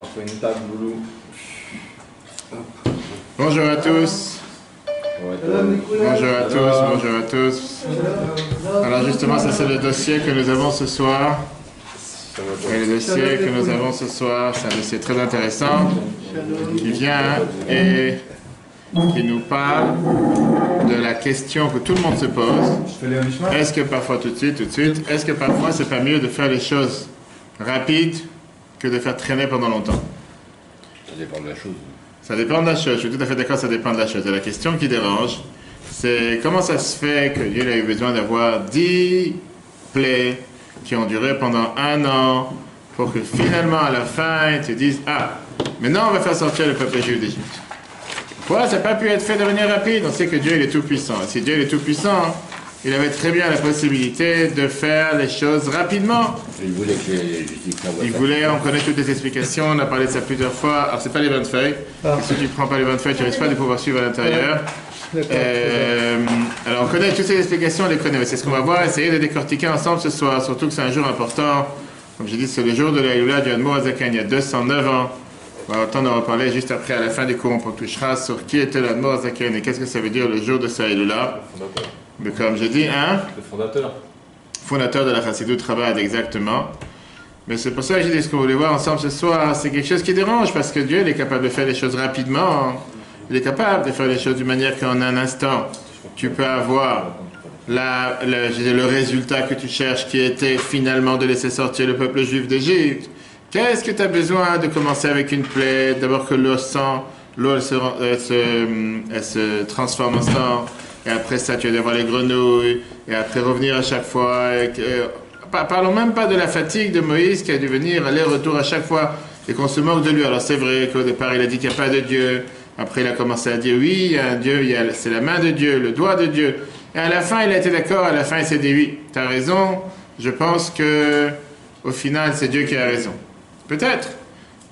On fait une table, Boulou. Bonjour à tous. Bonjour à tous, bonjour à tous. Alors justement, ça c'est le dossier que nous avons ce soir. Et le dossier que nous avons ce soir, c'est un dossier très intéressant qui vient et qui nous parle de la question que tout le monde se pose. Est-ce que parfois, tout de suite, est-ce que parfois c'est pas mieux de faire les choses rapides que de faire traîner pendant longtemps? Ça dépend de la chose. Ça dépend de la chose, je suis tout à fait d'accord, ça dépend de la chose. Et la question qui dérange, c'est comment ça se fait que Dieu a eu besoin d'avoir 10 plaies qui ont duré pendant 1 an pour que finalement à la fin ils te disent « Ah, maintenant on va faire sortir le peuple juif d'Égypte ». Pourquoi ça n'a pas pu être fait de manière rapide? On sait que Dieu il est tout puissant. Si Dieu il est tout puissant, il avait très bien la possibilité de faire les choses rapidement. Il voulait que les justifiés... Il voulait, on connaît toutes les explications, on a parlé de ça plusieurs fois. Alors, c'est pas les 20 feuilles. Si tu ne prends pas les 20 feuilles, tu risques pas de pouvoir suivre à l'intérieur. Alors, on connaît toutes ces explications, on les connaît. Mais c'est ce qu'on va voir, essayer de décortiquer ensemble ce soir. Surtout que c'est un jour important. Comme j'ai dit, c'est le jour de la Haloula du Admour Azaken, il y a 209 ans. On va avoir le temps d'en reparler juste après, à la fin du cours, on touchera sur qui était l'Admour Azaken et qu'est-ce que ça veut dire le jour de sa Haloula. Mais comme j'ai dit, Le fondateur. Fondateur de la Chassidut Chabad, exactement. Mais c'est pour ça que j'ai dit ce qu'on voulait voir ensemble ce soir. C'est quelque chose qui dérange parce que Dieu il est capable de faire les choses rapidement. Il est capable de faire les choses d'une manière qu'en un instant, tu peux avoir le résultat que tu cherches qui était finalement de laisser sortir le peuple juif d'Égypte. Qu'est-ce que tu as besoin de commencer avec une plaie? D'abord que l'eau elle se transforme en sang. Et après ça, tu vas devoir les grenouilles, et après revenir à chaque fois. Parlons même pas de la fatigue de Moïse qui a dû venir aller-retour à chaque fois et qu'on se moque de lui. Alors c'est vrai qu'au départ, il a dit qu'il n'y a pas de Dieu. Après, il a commencé à dire oui, il y a un Dieu, c'est la main de Dieu, le doigt de Dieu. Et à la fin, il a été d'accord, à la fin, il s'est dit oui, tu as raison. Je pense que au final, c'est Dieu qui a raison. Peut-être.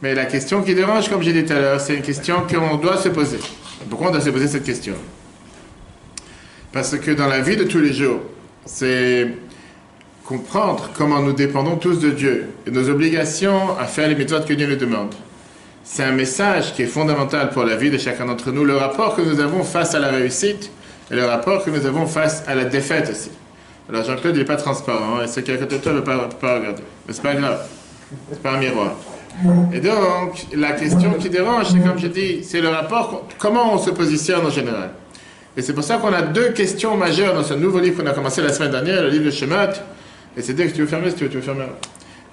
Mais la question qui dérange, comme j'ai dit tout à l'heure, c'est une question qu'on doit se poser. Pourquoi on doit se poser cette question? Parce que dans la vie de tous les jours, c'est comprendre comment nous dépendons tous de Dieu et nos obligations à faire les méthodes que Dieu nous demande. C'est un message qui est fondamental pour la vie de chacun d'entre nous. Le rapport que nous avons face à la réussite et le rapport que nous avons face à la défaite aussi. Alors Jean-Claude n'est pas transparent et ceux qui sont à côté de toi ne peuvent pas regarder. Mais c'est pas grave. C'est pas un miroir. Et donc, la question qui dérange, c'est comme je dis, c'est le rapport, comment on se positionne en général. Et c'est pour ça qu'on a 2 questions majeures dans ce nouveau livre qu'on a commencé la semaine dernière, le livre de Shemot. Et c'est dès que tu veux fermer, si tu veux fermer.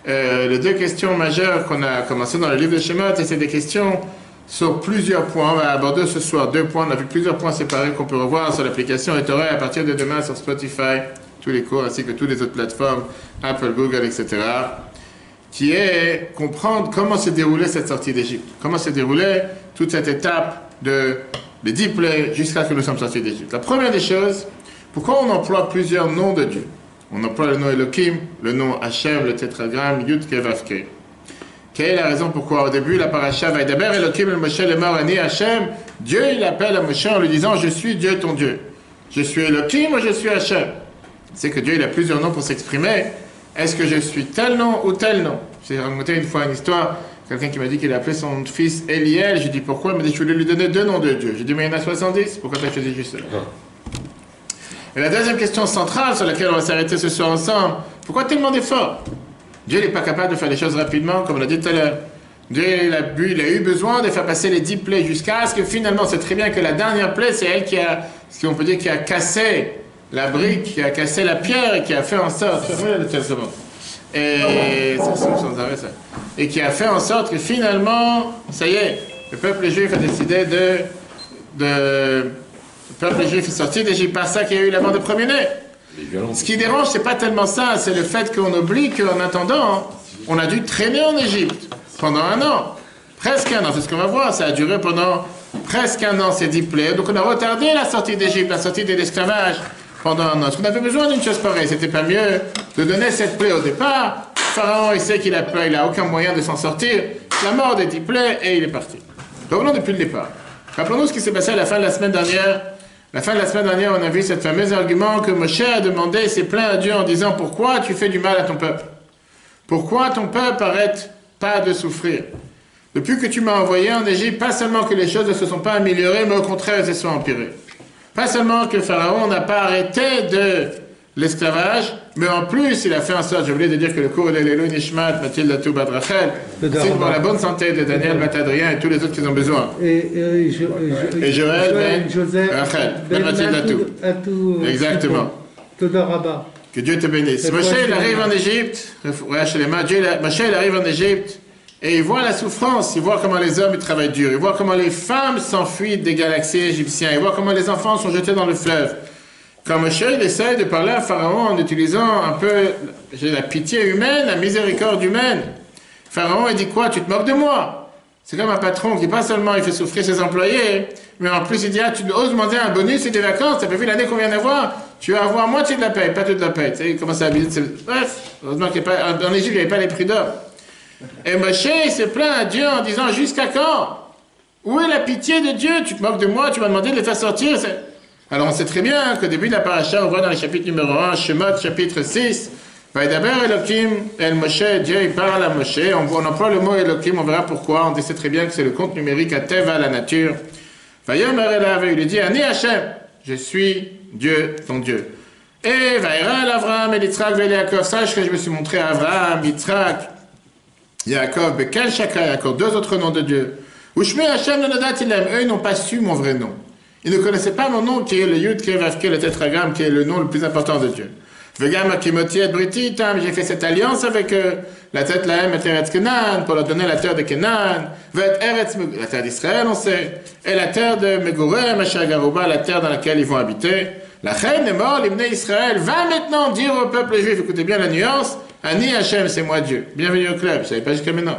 Les 2 questions majeures qu'on a commencé dans le livre de Shemot, et c'est des questions sur plusieurs points. On va aborder ce soir 2 points. On a vu plusieurs points séparés qu'on peut revoir sur l'application Etorah à partir de demain sur Spotify, tous les cours, ainsi que toutes les autres plateformes, Apple, Google, etc. Qui est comprendre comment s'est déroulée cette sortie d'Égypte. Comment s'est déroulée toute cette étape les 10 plaies jusqu'à ce que nous sommes sortis d'Égypte. La première des choses, pourquoi on emploie plusieurs noms de Dieu? On emploie le nom Elohim, le nom Hachem, le tétragramme Yud Ke Vav Ke. Quelle est la raison pourquoi au début la paracha Vaidaber Elohim el Moshe lemor ani Hachem, Dieu il appelle à Moshe en lui disant je suis Dieu ton Dieu. Je suis Elohim ou je suis Hachem? C'est que Dieu il a plusieurs noms pour s'exprimer. Est-ce que je suis tel nom ou tel nom? J'ai raconté une fois une histoire. Quelqu'un qui m'a dit qu'il a appelé son fils Eliel. Je lui ai dit pourquoi? Il m'a dit je voulais lui donner 2 noms de Dieu. J'ai dit mais il y en a 70. Pourquoi tu as choisi juste cela? Et la deuxième question centrale sur laquelle on va s'arrêter ce soir ensemble, pourquoi tellement d'efforts? Dieu n'est pas capable de faire les choses rapidement, comme on l'a dit tout à l'heure. Dieu il a eu besoin de faire passer les 10 plaies jusqu'à ce que finalement, c'est très bien que la dernière plaie, c'est elle qui a, ce qu'on peut dire, qui a cassé la brique, qui a cassé la pierre et qui a fait en sorte... Et qui a fait en sorte que finalement, ça y est, le peuple juif a décidé le peuple juif est sorti d'Égypte par ça qu'il y a eu la mort de premier-né. Ce qui dérange, c'est pas tellement ça, c'est le fait qu'on oublie qu'en attendant, on a dû traîner en Égypte pendant 1 an. Presque 1 an, c'est ce qu'on va voir, ça a duré pendant presque 1 an ces 10 plaies. Donc on a retardé la sortie d'Égypte, la sortie de l'esclavage pendant 1 an. Parce qu'on avait besoin d'une chose pareille, c'était pas mieux de donner cette plaie au départ. Pharaon, il sait qu'il a aucun moyen de s'en sortir. La mort des 10 plaies et il est parti. Revenons depuis le départ. Rappelons-nous ce qui s'est passé à la fin de la semaine dernière. La fin de la semaine dernière, on a vu cette fameuse argument que Moshe a demandé et s'est plaint à Dieu en disant « Pourquoi tu fais du mal à ton peuple? Pourquoi ton peuple arrête pas de souffrir? depuis que tu m'as envoyé en Égypte, pas seulement que les choses ne se sont pas améliorées, mais au contraire, elles se sont empirées. Pas seulement que Pharaon n'a pas arrêté de l'esclavage, mais en plus, il a fait en sorte, j'ai oublié de dire que le cours de l'Elou Nishmat, Mathilde Toubat Rachel, c'est pour la bonne santé de Daniel Batadrien et tous les autres qui ont besoin. Et Joël, Ben, Joseph, Rachel, Ben Mathilde Atou. Exactement. Todaraba. Que Dieu te bénisse. Moshe, il arrive en Égypte, Moshe, il arrive en Égypte, et il voit la souffrance, il voit comment les hommes ils travaillent dur, il voit comment les femmes s'enfuient des galaxies égyptiens, il voit comment les enfants sont jetés dans le fleuve. Quand Moshe, il essaie de parler à Pharaon en utilisant un peu la pitié humaine, la miséricorde humaine, Pharaon, il dit quoi? Tu te moques de moi? C'est comme un patron qui, pas seulement il fait souffrir ses employés, mais en plus il dit, ah, tu oses demander un bonus et des vacances, t'as pas vu l'année qu'on vient d'avoir? Tu vas avoir moitié de la paye, pas toute la paye. Tu sais, il commence à abuser. Bref, heureusement qu'il n'y avait pas, en Égypte, il n'y avait pas les prix d'or. Et Moshe, il se plaint à Dieu en disant, jusqu'à quand? Où est la pitié de Dieu? Tu te moques de moi, tu m'as demandé de les faire sortir. Alors on sait très bien qu'au début de la paracha, on voit dans le chapitre numéro 1, Shemot, chapitre 6, Vaïdaber Elohim, El Moshe, Dieu il parle à Moshe, on emploie le mot Elohim, on verra pourquoi, on sait très bien que c'est le compte numérique à Teva, la nature. Vayomer Elav, il lui dit, Ani Hashem, je suis Dieu, ton Dieu. Et Vaïra Avraham et Yitzhak et Yaakov, sache que je me suis montré à Avraham, Yitzhak, Yaakov, Bekel Shaka, Yaakov, deux autres noms de Dieu. Ushme Hashem le Nadat Ilem, eux ils n'ont pas su mon vrai nom. Ils ne connaissaient pas mon nom qui est le Yud, qui est Vavke, le tétragramme, qui est le nom le plus important de Dieu. Vegam Akimoti et Brititam, j'ai fait cette alliance avec eux, la tête Lahem et Eretz Kenan, pour leur donner la terre de Kenan, la terre d'Israël, on sait, et la terre de Megorem, Garouba, la terre dans laquelle ils vont habiter. La reine est morte, l'hymne Israël, va maintenant dire au peuple juif, écoutez bien la nuance, Ani Hashem, c'est moi Dieu. Bienvenue au club, je ne savais pas jusqu'à maintenant.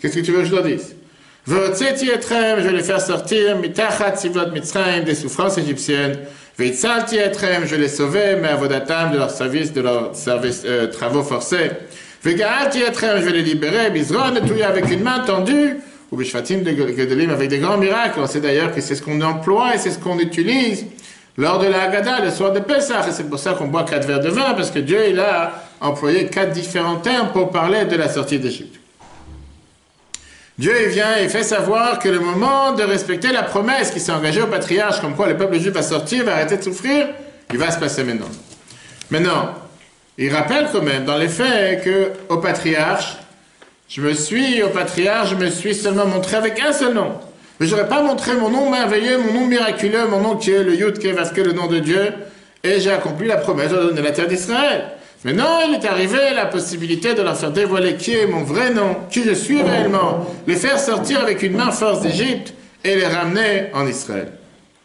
Qu'est-ce que tu veux que je leur dise? Je vais les faire sortir, mitachat sivlot mitzrayim, des souffrances égyptiennes. Veitzalti etrem, je vais les sauver, mais avodatam, de leur service, travaux forcés. Vegaalti etrem, je vais les libérer, bizron, netouya avec une main tendue, ou bishvatim de gedolim, avec des grands miracles. On sait d'ailleurs que c'est ce qu'on emploie et c'est ce qu'on utilise lors de la Haggadah, le soir de Pessah. Et c'est pour ça qu'on boit 4 verres de vin, parce que Dieu, il a employé 4 différents termes pour parler de la sortie d'Égypte. Dieu il vient et fait savoir que le moment de respecter la promesse qui s'est engagée au patriarche, comme quoi le peuple juif va sortir, va arrêter de souffrir, il va se passer maintenant. Maintenant, il rappelle quand même dans les faits que au patriarche, je me suis seulement montré avec un seul nom. Mais je n'aurais pas montré mon nom merveilleux, mon nom miraculeux, mon nom qui est le Yud, qui est Vaske, le nom de Dieu, et j'ai accompli la promesse de donner la terre d'Israël. Maintenant, il est arrivé la possibilité de leur faire dévoiler qui est mon vrai nom, qui je suis réellement, les faire sortir avec une main force d'Égypte et les ramener en Israël.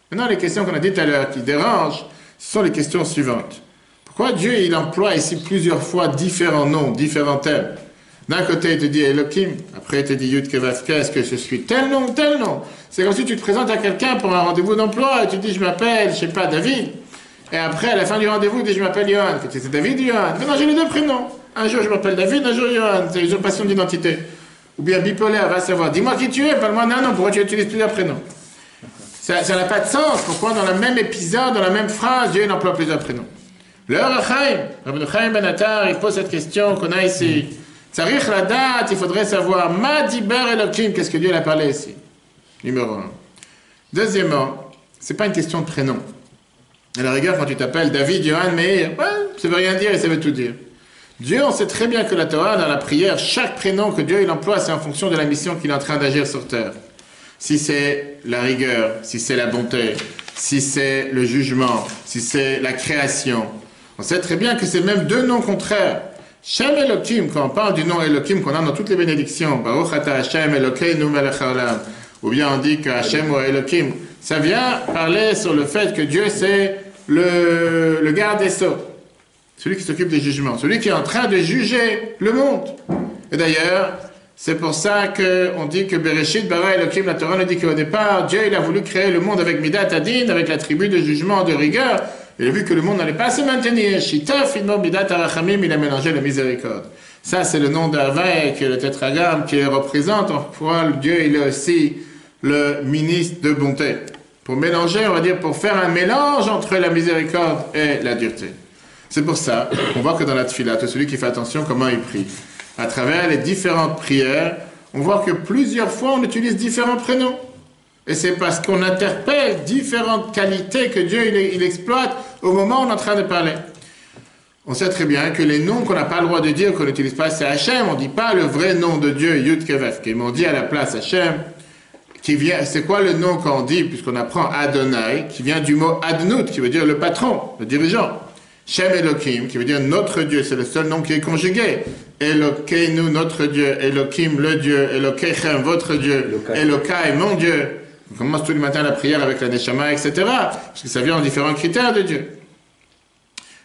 Maintenant, les questions qu'on a dites tout à l'heure qui dérangent, ce sont les questions suivantes. Pourquoi Dieu, il emploie ici plusieurs fois différents noms, différents thèmes? D'un côté, il te dit Elohim, après il te dit Yud Kevavke, est-ce que je suis tel nom, tel nom? C'est comme si tu te présentes à quelqu'un pour un rendez-vous d'emploi et tu dis je m'appelle, je sais pas, David. Et après, à la fin du rendez-vous, il dit je m'appelle Yohan. C'est David ou Yohan? Mais non, j'ai les deux prénoms. Un jour je m'appelle David, un jour Yohan. C'est usurpation d'identité. Ou bien bipolaire, va savoir. Dis-moi qui tu es, parle-moi d'un nom. Pourquoi tu utilises plusieurs prénoms? Ça n'a pas de sens. Pourquoi dans le même épisode, dans la même phrase, Dieu emploie plusieurs prénoms? Le Chaim, Rabbi Chaim Ben Attar, il pose cette question qu'on a ici. Tsarich la date, il faudrait savoir Ma Diber Elohim, qu'est-ce que Dieu a parlé ici? Numéro 1. Deuxièmement, c'est pas une question de prénom. À la rigueur, quand tu t'appelles David, Yohan, Meir, ça veut rien dire et ça veut tout dire. Dieu, on sait très bien que la Torah, dans la prière, chaque prénom que Dieu il emploie, c'est en fonction de la mission qu'il est en train d'agir sur terre. Si c'est la rigueur, si c'est la bonté, si c'est le jugement, si c'est la création. On sait très bien que c'est même deux noms contraires. Shem Elohim, quand on parle du nom Elohim qu'on a dans toutes les bénédictions, Baruch Ata Hashem Elokeinu melech haolam, ou bien on dit que Hashem ou Elohim, ça vient parler sur le fait que Dieu c'est le garde des sceaux, celui qui s'occupe des jugements, celui qui est en train de juger le monde. Et d'ailleurs, c'est pour ça qu'on dit que Bereshit bara Elohim, la Torah nous dit qu'au départ, Dieu il a voulu créer le monde avec Midat Adin, avec la tribu de jugement, de rigueur. Il a vu que le monde n'allait pas se maintenir. Shitaf idmo Midat Arachamim, il a mélangé la miséricorde. Ça, c'est le nom d'Havai, qui est le tétragramme, qui représente en quoi Dieu il est aussi le ministre de bonté. Pour mélanger, on va dire, pour faire un mélange entre la miséricorde et la dureté. C'est pour ça qu'on voit que dans la tefila, tout celui qui fait attention comment il prie, à travers les différentes prières, on voit que plusieurs fois on utilise différents prénoms. Et c'est parce qu'on interpelle différentes qualités que Dieu il exploite au moment où on est en train de parler. On sait très bien que les noms qu'on n'a pas le droit de dire, qu'on n'utilise pas, c'est Hachem. On ne dit pas le vrai nom de Dieu, Yud Kevef. Ils m'ont dit à la place Hachem, qui vient, c'est quoi le nom qu'on dit, puisqu'on apprend Adonai, qui vient du mot Adnout, qui veut dire le patron, le dirigeant. Shem Elohim, qui veut dire notre Dieu, c'est le seul nom qui est conjugué. Elokeinu, notre Dieu. Elohim, le Dieu. Elokechem, votre Dieu. Elokai, mon Dieu. On commence tous les matins la prière avec la Neshama, etc. Parce que ça vient en différents critères de Dieu.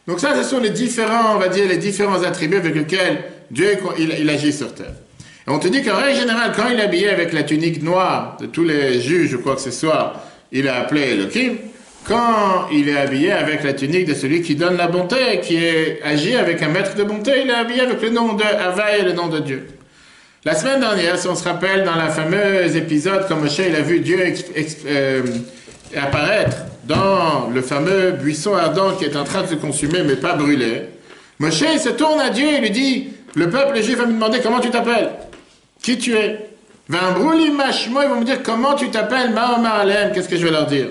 Donc ça, ce sont les différents, on va dire, les différents attributs avec lesquels Dieu il agit sur terre. Et on te dit qu'en règle générale, quand il est habillé avec la tunique noire de tous les juges ou quoi que ce soit, il est appelé Elohim. Quand il est habillé avec la tunique de celui qui donne la bonté, qui est agi avec un maître de bonté, il est habillé avec le nom de Hava et le nom de Dieu. La semaine dernière, si on se rappelle, dans la fameuse épisode, quand Moshe il a vu Dieu apparaître dans le fameux buisson ardent qui est en train de se consumer mais pas brûler, Moshe il se tourne à Dieu et lui dit, le peuple juif va me demander comment tu t'appelles, qui tu es. Ils vont me dire comment tu t'appelles, Mahoma Alem, qu'est-ce que je vais leur dire?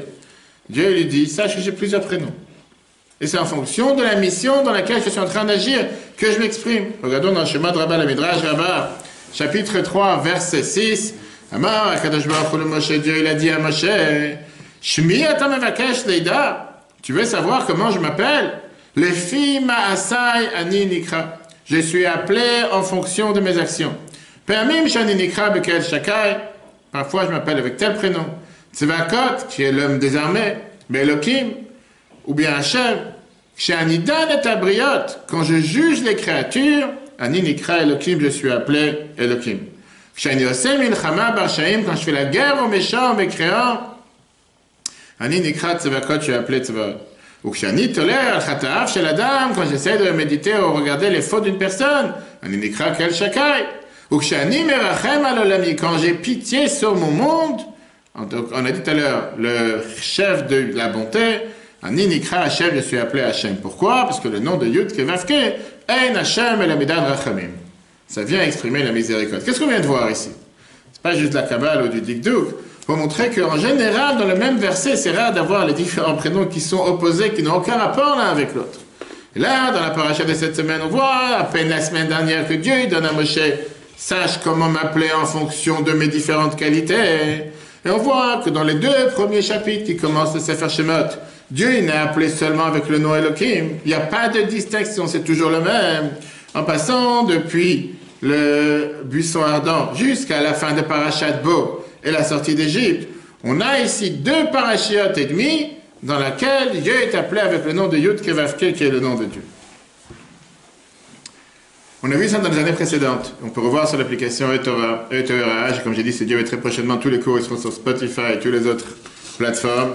Dieu lui dit, sache que j'ai plusieurs prénoms. Et c'est en fonction de la mission dans laquelle je suis en train d'agir que je m'exprime. Regardons dans le schéma de Rabba la Midrash Rabba, chapitre 3, verset 6. Amar, Akadosh Baruch Hu le Moshe, Dieu il a dit à Moshe, Shmi atam avakesh leida. Tu veux savoir comment je m'appelle? Les filles ma'asai ani nikra. Je suis appelé en fonction de mes actions. Permim shani nikra bekel shakai. Parfois je m'appelle avec tel prénom. Tzvakot, qui est l'homme des armées, Belokim, ou bien Hachem, Shanidan et Abriot, quand je juge les créatures, Ani Nikra Elokim, je suis appelé Elokim. Shani Osem Ilchama Barshaim, quand je fais la guerre aux méchants, aux mécréants, Ani Nikra Tzvakot, je suis appelé Tzvakot. Ou Shani Tolère Al-Khata'af Shel Adam, quand j'essaie de méditer ou regarder les fautes d'une personne, Ani Nikra Kel Shakai. Ou Shani Merachem Al-Olami, quand j'ai pitié sur mon monde, donc, on a dit tout à l'heure, le chef de la bonté, Ani Nikra Hashem, je suis appelé Hashem. Pourquoi? Parce que le nom de Yud Kevavke, Ein Hashem El Amidan Rachamim. Ça vient exprimer la miséricorde. Qu'est-ce qu'on vient de voir ici? C'est pas juste la Kabbale ou du Dikdouk. Pour montrer qu'en général, dans le même verset, c'est rare d'avoir les différents prénoms qui sont opposés, qui n'ont aucun rapport l'un avec l'autre. Et là, dans la paracha de cette semaine, on voit, à peine la semaine dernière, que Dieu donne à Moshe, sache comment m'appeler en fonction de mes différentes qualités. Et on voit que dans les deux premiers chapitres qui commencent le Sefer Shemot, Dieu il n'est appelé seulement avec le nom Elohim. Il n'y a pas de distinction, c'est toujours le même. En passant depuis le buisson ardent jusqu'à la fin de Parashat Bo et la sortie d'Égypte, on a ici deux parachiotes et demi dans laquelle Dieu est appelé avec le nom de Yud Kevavke qui est le nom de Dieu. On a vu ça dans les années précédentes. On peut revoir sur l'application eTorah. Comme j'ai dit, c'est Dieu et très prochainement tous les cours ils seront sur Spotify et toutes les autres plateformes.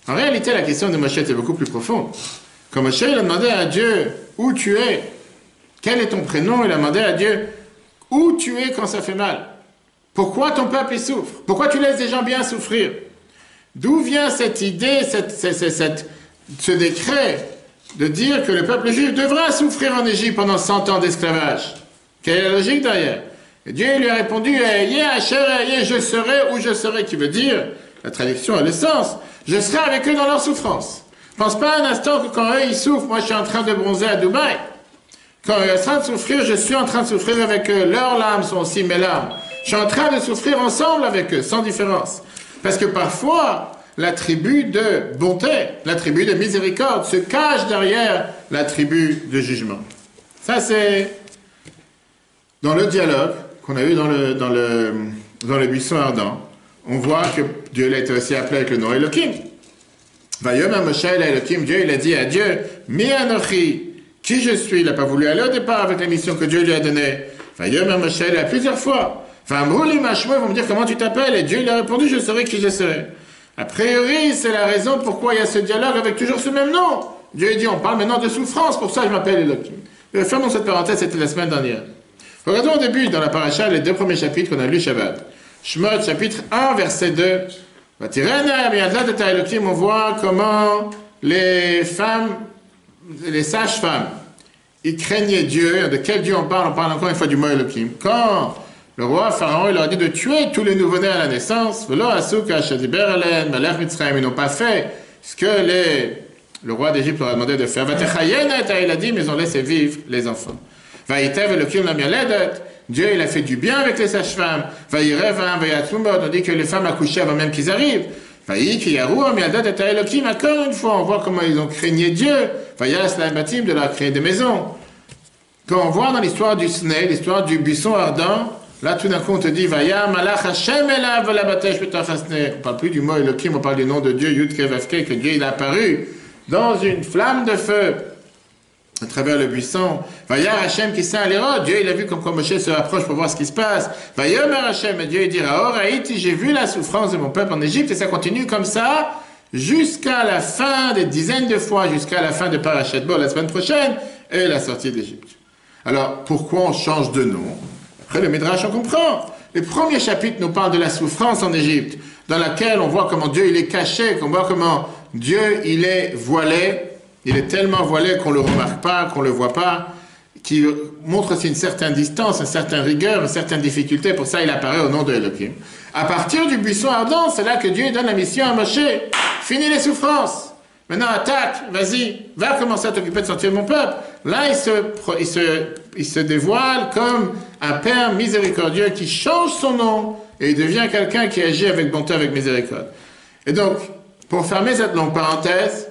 En réalité, la question de Moshe est beaucoup plus profonde. Quand Moshe il a demandé à Dieu où tu es, quel est ton prénom, il a demandé à Dieu où tu es quand ça fait mal. Pourquoi ton peuple il souffre? Pourquoi tu laisses des gens bien souffrir? D'où vient cette idée, ce décret de dire que le peuple juif devra souffrir en Égypte pendant 100 ans d'esclavage? Quelle est la logique derrière? Et Dieu lui a répondu, je serai où je serai, qui veut dire, la traduction a le sens, je serai avec eux dans leur souffrance. Pense pas un instant que quand eux ils souffrent, moi je suis en train de bronzer à Dubaï. Quand ils sont en train de souffrir, je suis en train de souffrir avec eux. Leurs larmes sont aussi mes larmes. Je suis en train de souffrir ensemble avec eux, sans différence. Parce que parfois, l'attribut de bonté, l'attribut de miséricorde se cache derrière l'attribut de jugement. Ça, c'est dans le dialogue qu'on a eu dans le buisson ardent. On voit que Dieu l'a été aussi appelé avec le nom Elohim. Vayom Moshe Elohim, Dieu il a dit à Dieu, Mi Anochi, qui je suis? Il n'a pas voulu aller au départ avec la mission que Dieu lui a donnée. Vayom Moshe, il a plusieurs fois. Ils vont me dire comment tu t'appelles, et Dieu il a répondu, je serai qui je serai. A priori, c'est la raison pourquoi il y a ce dialogue avec toujours ce même nom. Dieu dit, on parle maintenant de souffrance, pour ça je m'appelle Elohim. Fermons cette parenthèse, c'était la semaine dernière. Regardons au début, dans la paracha, les deux premiers chapitres qu'on a lus Shabbat. Shemot, chapitre 1, verset 2. On voit comment les femmes, les sages-femmes, ils craignaient Dieu. De quel Dieu on parle? On parle encore une fois du mot Elohim. Quand Le roi Pharaon, il leur a dit de tuer tous les nouveau-nés à la naissance. Ils n'ont pas fait ce que le roi d'Égypte leur a demandé de faire. Il a dit, mais ils ont laissé vivre les enfants. Dieu, il a fait du bien avec les sages-femmes. On dit que les femmes accouchaient avant même qu'ils arrivent. Encore une fois, on voit comment ils ont craigné Dieu. De leur créer des maisons. Quand on voit dans l'histoire du Sné, l'histoire du buisson ardent, là tout d'un coup on te dit Vaya malach Hashem elav velabatesh betach hasné. On parle plus du mot Elohim, on parle du nom de Dieu, Yud Kei Vav Kei, que Dieu il est apparu dans une flamme de feu à travers le buisson. Vaya Hashem qui s'est allé, Dieu il a vu comme quoi Moshe se rapproche pour voir ce qui se passe. Vaya Mer Hashem, et Dieu il dira, oh Haïti, j'ai vu la souffrance de mon peuple en Égypte, et ça continue comme ça jusqu'à la fin des dizaines de fois, jusqu'à la fin de Parashat Bo la semaine prochaine, et la sortie d'Égypte. Alors, pourquoi on change de nom? Après, le Midrash, on comprend. Les premiers chapitres nous parlent de la souffrance en Égypte, dans laquelle on voit comment Dieu, il est caché, qu'on voit comment Dieu, il est voilé. Il est tellement voilé qu'on ne le remarque pas, qu'on ne le voit pas, qui montre aussi une certaine distance, une certaine rigueur, une certaine difficulté. Pour ça, il apparaît au nom de Elohim. À partir du buisson ardent, c'est là que Dieu donne la mission à Moshe. Finis les souffrances. Maintenant, attaque, vas-y, va commencer à t'occuper de sortir mon peuple. Là, il se dévoile comme un père miséricordieux qui change son nom et il devient quelqu'un qui agit avec bonté, avec miséricorde. Et donc, pour fermer cette longue parenthèse,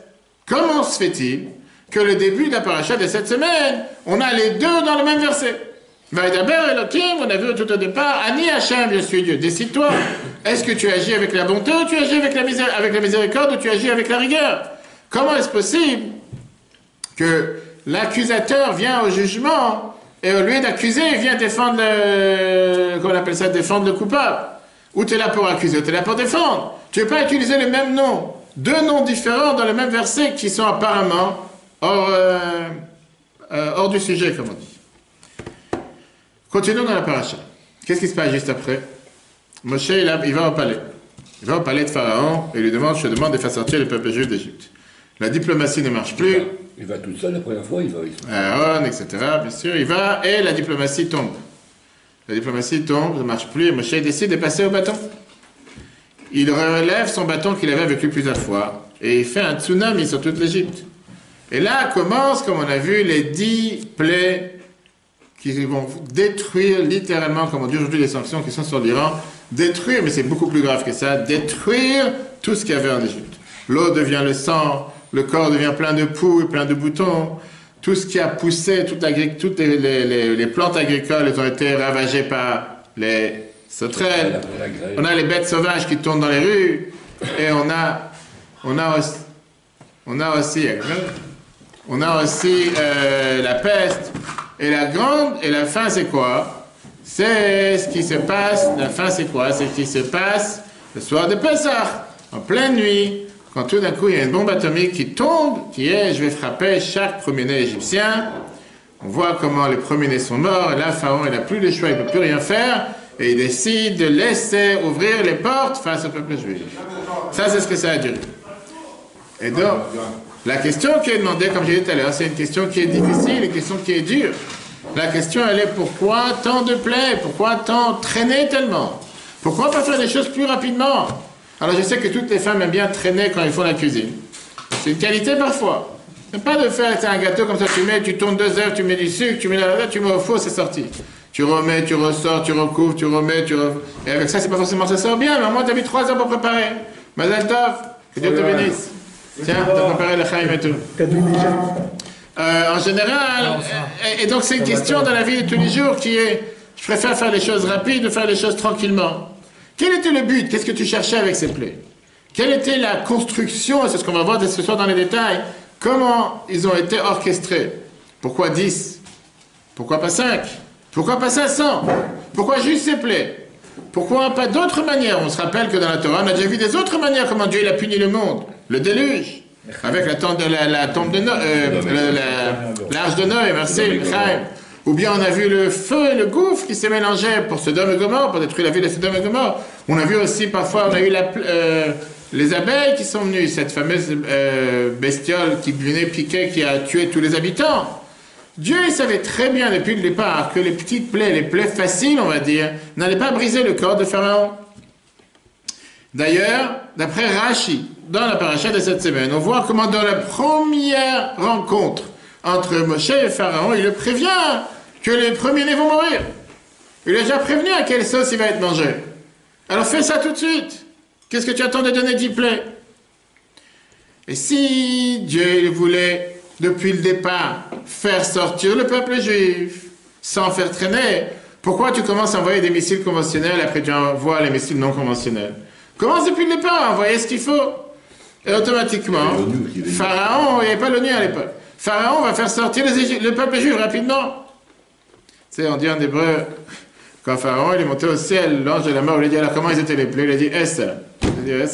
comment se fait-il que le début de la paracha de cette semaine, on a les deux dans le même verset? Vaïdaber Elohim, on a vu tout au départ, Ani Hashem, je suis Dieu, décide-toi. Est-ce que tu agis avec la bonté ou tu agis avec la miséricorde ou tu agis avec la rigueur? Comment est-ce possible que l'accusateur vient au jugement et au lieu d'accuser, il vient défendre comment on appelle ça, défendre le coupable? Ou tu es là pour accuser, ou tu es là pour défendre. Tu ne veux pas utiliser le même nom. Deux noms différents dans le même verset qui sont apparemment hors du sujet, comme on dit. Continuons dans la paracha. Qu'est-ce qui se passe juste après? Moshe, il va au palais. Il va au palais de Pharaon et lui demande, je te demande de faire sortir le peuple juif d'Égypte. La diplomatie ne marche plus. Il va tout seul la première fois, il va. Aaron, etc. Bien sûr, il va et la diplomatie tombe. La diplomatie tombe, ça ne marche plus et Moshe décide de passer au bâton. Il relève son bâton qu'il avait avec lui plusieurs fois et il fait un tsunami sur toute l'Égypte. Et là commencent, comme on a vu, les 10 plaies qui vont détruire littéralement, comme on dit aujourd'hui les sanctions qui sont sur l'Iran, détruire, mais c'est beaucoup plus grave que ça, détruire tout ce qu'il y avait en Égypte. L'eau devient le sang, le corps devient plein de poux et plein de boutons, tout ce qui a poussé, toutes les plantes agricoles, elles ont été ravagées par les sauterelles. On a les bêtes sauvages qui tournent dans les rues, et on a aussi la peste. Et la fin c'est quoi? C'est ce qui se passe, la fin c'est quoi? C'est ce qui se passe le soir de Pessah, en pleine nuit, quand tout d'un coup il y a une bombe atomique qui tombe, qui est, je vais frapper chaque premier-né égyptien. On voit comment les premiers-nés sont morts, et là Pharaon il n'a plus le choix, il ne peut plus rien faire, et il décide de laisser ouvrir les portes face au peuple juif. Ça c'est ce que ça a duré. Et donc, la question qui est demandée, comme j'ai dit tout à l'heure, c'est une question qui est difficile, une question qui est dure. La question, elle est pourquoi tant de plaies? Pourquoi tant traîner tellement? Pourquoi pas faire les choses plus rapidement? Alors je sais que toutes les femmes aiment bien traîner quand ils font la cuisine. C'est une qualité parfois. C'est pas de faire un gâteau comme ça, tu tournes 2 heures, tu mets du sucre, tu mets au four, c'est sorti. Tu remets, tu ressors, tu recouvres, tu remets, Et avec ça, c'est pas forcément ça sort bien, mais au moins tu as mis 3 heures pour préparer. Mazel tov, que Dieu te bénisse. Tiens, t'as préparé le chaim et tout. En général, et donc c'est une question dans la vie de tous les jours qui est, je préfère faire les choses rapides ou faire les choses tranquillement. Quel était le but? Qu'est-ce que tu cherchais avec ces plaies? Quelle était la construction? C'est ce qu'on va voir ce soir dans les détails. Comment ils ont été orchestrés? Pourquoi 10? Pourquoi pas 5? Pourquoi pas 500? Pourquoi juste ces plaies? Pourquoi pas d'autres manières? On se rappelle que dans la Torah, on a déjà vu des autres manières comment Dieu il a puni le monde. Le déluge, avec la tombe de l'arche de Noé, merci, Chaim. Ou bien on a vu le feu et le gouffre qui s'est mélangé pour Sodome et Gomorrhe, pour détruire la ville de Sodome et Gomorrhe. On a vu aussi parfois, on a eu les abeilles qui sont venues, cette fameuse bestiole qui venait piquer, qui a tué tous les habitants. Dieu il savait très bien depuis le départ que les petites plaies, les plaies faciles, on va dire, n'allaient pas briser le corps de Pharaon. D'ailleurs, d'après Rashi, dans la paracha de cette semaine, on voit comment dans la première rencontre entre Moshe et Pharaon, il le prévient que les premiers-nés vont mourir. Il a déjà prévenu à quelle sauce il va être mangé. Alors fais ça tout de suite. Qu'est-ce que tu attends de donner 10 plaies? Et si Dieu voulait, depuis le départ, faire sortir le peuple juif sans faire traîner, pourquoi tu commences à envoyer des missiles conventionnels après tu envoies les missiles non conventionnels? Commence depuis le départ à envoyer ce qu'il faut. Et automatiquement, Pharaon, il n'y avait pas l'ONU à l'époque, Pharaon va faire sortir le peuple juif rapidement. Tu sais, on dit en hébreu, quand Pharaon il est monté au ciel, l'ange de la mort lui a dit alors comment ils étaient les plaies? Il a dit Esther.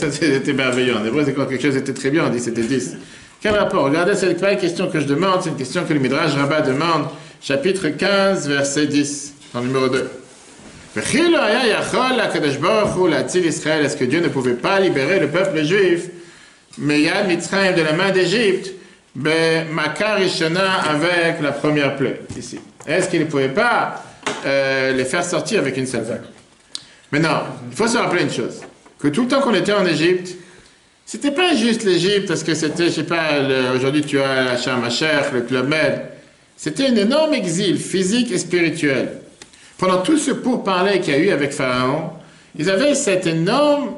C'était merveilleux. En hébreu, c'est quand quelque chose était très bien, on dit c'était 10. Quel rapport? Regardez, c'est pas une question que je demande, c'est une question que le Midrash Rabbah demande, chapitre 15, verset 10, en numéro 2. Est-ce que Dieu ne pouvait pas libérer le peuple juif, Meyad Mitzrayim, de la main d'Égypte, Makar Rishona, avec la première plaie, ici? Est-ce qu'il ne pouvait pas les faire sortir avec une seule plaie? Maintenant, il faut se rappeler une chose, que tout le temps qu'on était en Égypte, c'était pas juste l'Égypte, parce que c'était, je sais pas, aujourd'hui tu as Sharm el-Sheikh, le Club Med, c'était un énorme exil physique et spirituel. Pendant tout ce pourparler qu'il y a eu avec Pharaon, ils avaient cet énorme,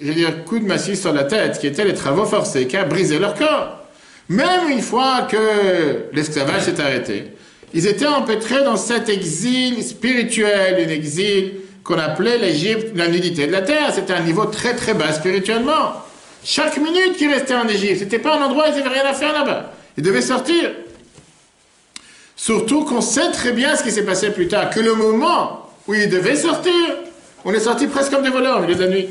je veux dire, coup de massue sur la tête, qui était les travaux forcés, qui a brisé leur corps. Même une fois que l'esclavage s'est arrêté, ils étaient empêtrés dans cet exil spirituel, un exil qu'on appelait l'Égypte, la nudité de la terre. C'était un niveau très très bas spirituellement. Chaque minute qu'ils restaient en Égypte, c'était pas un endroit où ils n'avaient rien à faire là-bas. Ils devaient sortir. Surtout qu'on sait très bien ce qui s'est passé plus tard, que le moment où ils devaient sortir, on est sortis presque comme des voleurs au milieu de la nuit.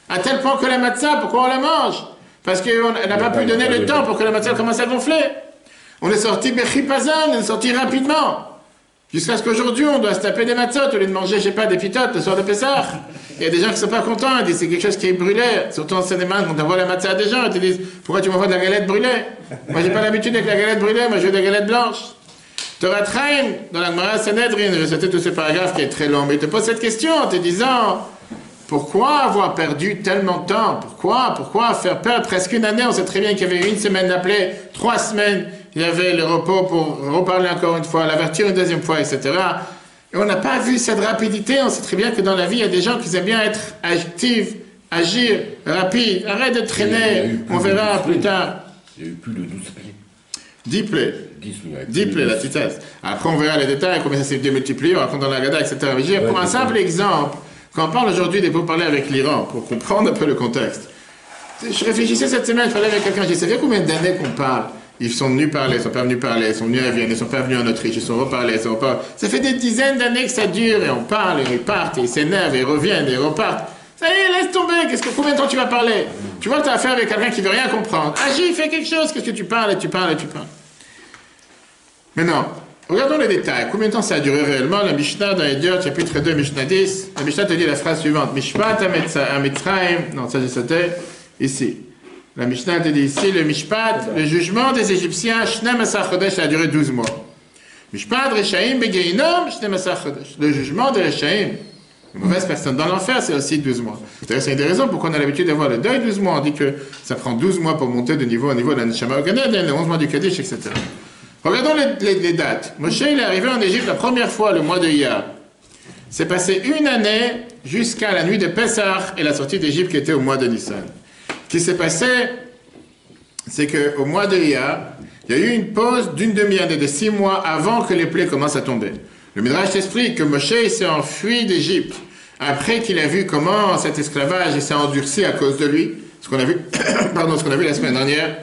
À tel point que la matzah, pourquoi on la mange? Parce qu'on n'a pas pu donner le temps pour que la matzah commence à gonfler. On est sortis bechipazan, on est sortis rapidement. Jusqu'à ce qu'aujourd'hui, on doit se taper des matzot au lieu de manger, je sais pas, des pitotes le soir de Pessah. Il y a des gens qui sont pas contents, ils disent c'est quelque chose qui est brûlé. Surtout en Seine-et-Marne, quand on envoie la matzah à des gens, ils te disent pourquoi tu m'envoies de la galette brûlée? Moi, j'ai pas l'habitude avec la galette brûlée, moi je veux des galettes blanches. Torah Chaim, dans la Gemara Sanhedrin, je citais tous ces paragraphes qui est très long, mais il te pose cette question en te disant pourquoi avoir perdu tellement de temps? Pourquoi faire perdre presque une année? On sait très bien qu'il y avait une semaine d'appelé, 3 semaines, il y avait le repos pour reparler encore une fois, l'avertir une deuxième fois, etc. Et on n'a pas vu cette rapidité. On sait très bien que dans la vie, il y a des gens qui aiment bien être actifs, agir, rapide. Arrête de traîner, on verra plus tard. Il y a eu plus de 12 plaies. 10 plaies. 10 plaies, la titasse. Après, on verra les détails, combien ça s'est démultiplié, on raconte dans la Gada, etc. Mais je veux dire, pour un simple exemple, quand on parle aujourd'hui des pourparlers avec l'Iran, pour comprendre un peu le contexte, je réfléchissais cette semaine, je parlais avec quelqu'un, je disais, ça fait combien d'années qu'on parle? Ils sont venus parler, ils sont pas venus parler, ils sont venus à Vienne, ils sont pas venus en Autriche, ils sont reparlés, ils sont reparlés. Ça fait des dizaines d'années que ça dure, et on parle, et ils partent, et ils s'énervent, et ils reviennent, et ils repartent. Ça y est, laisse tomber, combien de temps tu vas parler? Tu vois que tu as affaire avec quelqu'un qui veut rien comprendre. Agis, fais quelque chose, qu'est-ce que tu parles, et tu parles, et tu parles. Maintenant, regardons les détails. Combien de temps ça a duré réellement? La Mishnah dans Ediot, chapitre 2, Mishnah 10. La Mishnah te dit la phrase suivante. Mishpat à Mitzrayim. Non, ça j'ai sauté. Ici. La Mishnah te dit ici, le Mishpat, le jugement des Égyptiens, Shnem Asar Chodesh, ça a duré 12 mois. Mishpat Rechaim Begeinom, Shnem Asar Chodesh. Le jugement des Rechaim, les mauvaises personnes dans l'enfer, c'est aussi 12 mois. D'ailleurs, c'est une des raisons pourquoi on a l'habitude d'avoir le deuil 12 mois. On dit que ça prend 12 mois pour monter de niveau au niveau de la Neshama au Gan Eden, les 11 mois du Kaddish, etc. Regardons les dates. Moshe, il est arrivé en Égypte la première fois le mois de Iyar. C'est passé une année jusqu'à la nuit de Pessah et la sortie d'Égypte qui était au mois de Nissan. Ce qui s'est passé, c'est qu'au mois de Iyar, il y a eu une pause d'une demi-année, de 6 mois avant que les plaies commencent à tomber. Le Midrash t'explique que Moshe s'est enfui d'Égypte après qu'il a vu comment cet esclavage s'est endurci à cause de lui, ce qu'on a vu, ce qu'on a vu la semaine dernière.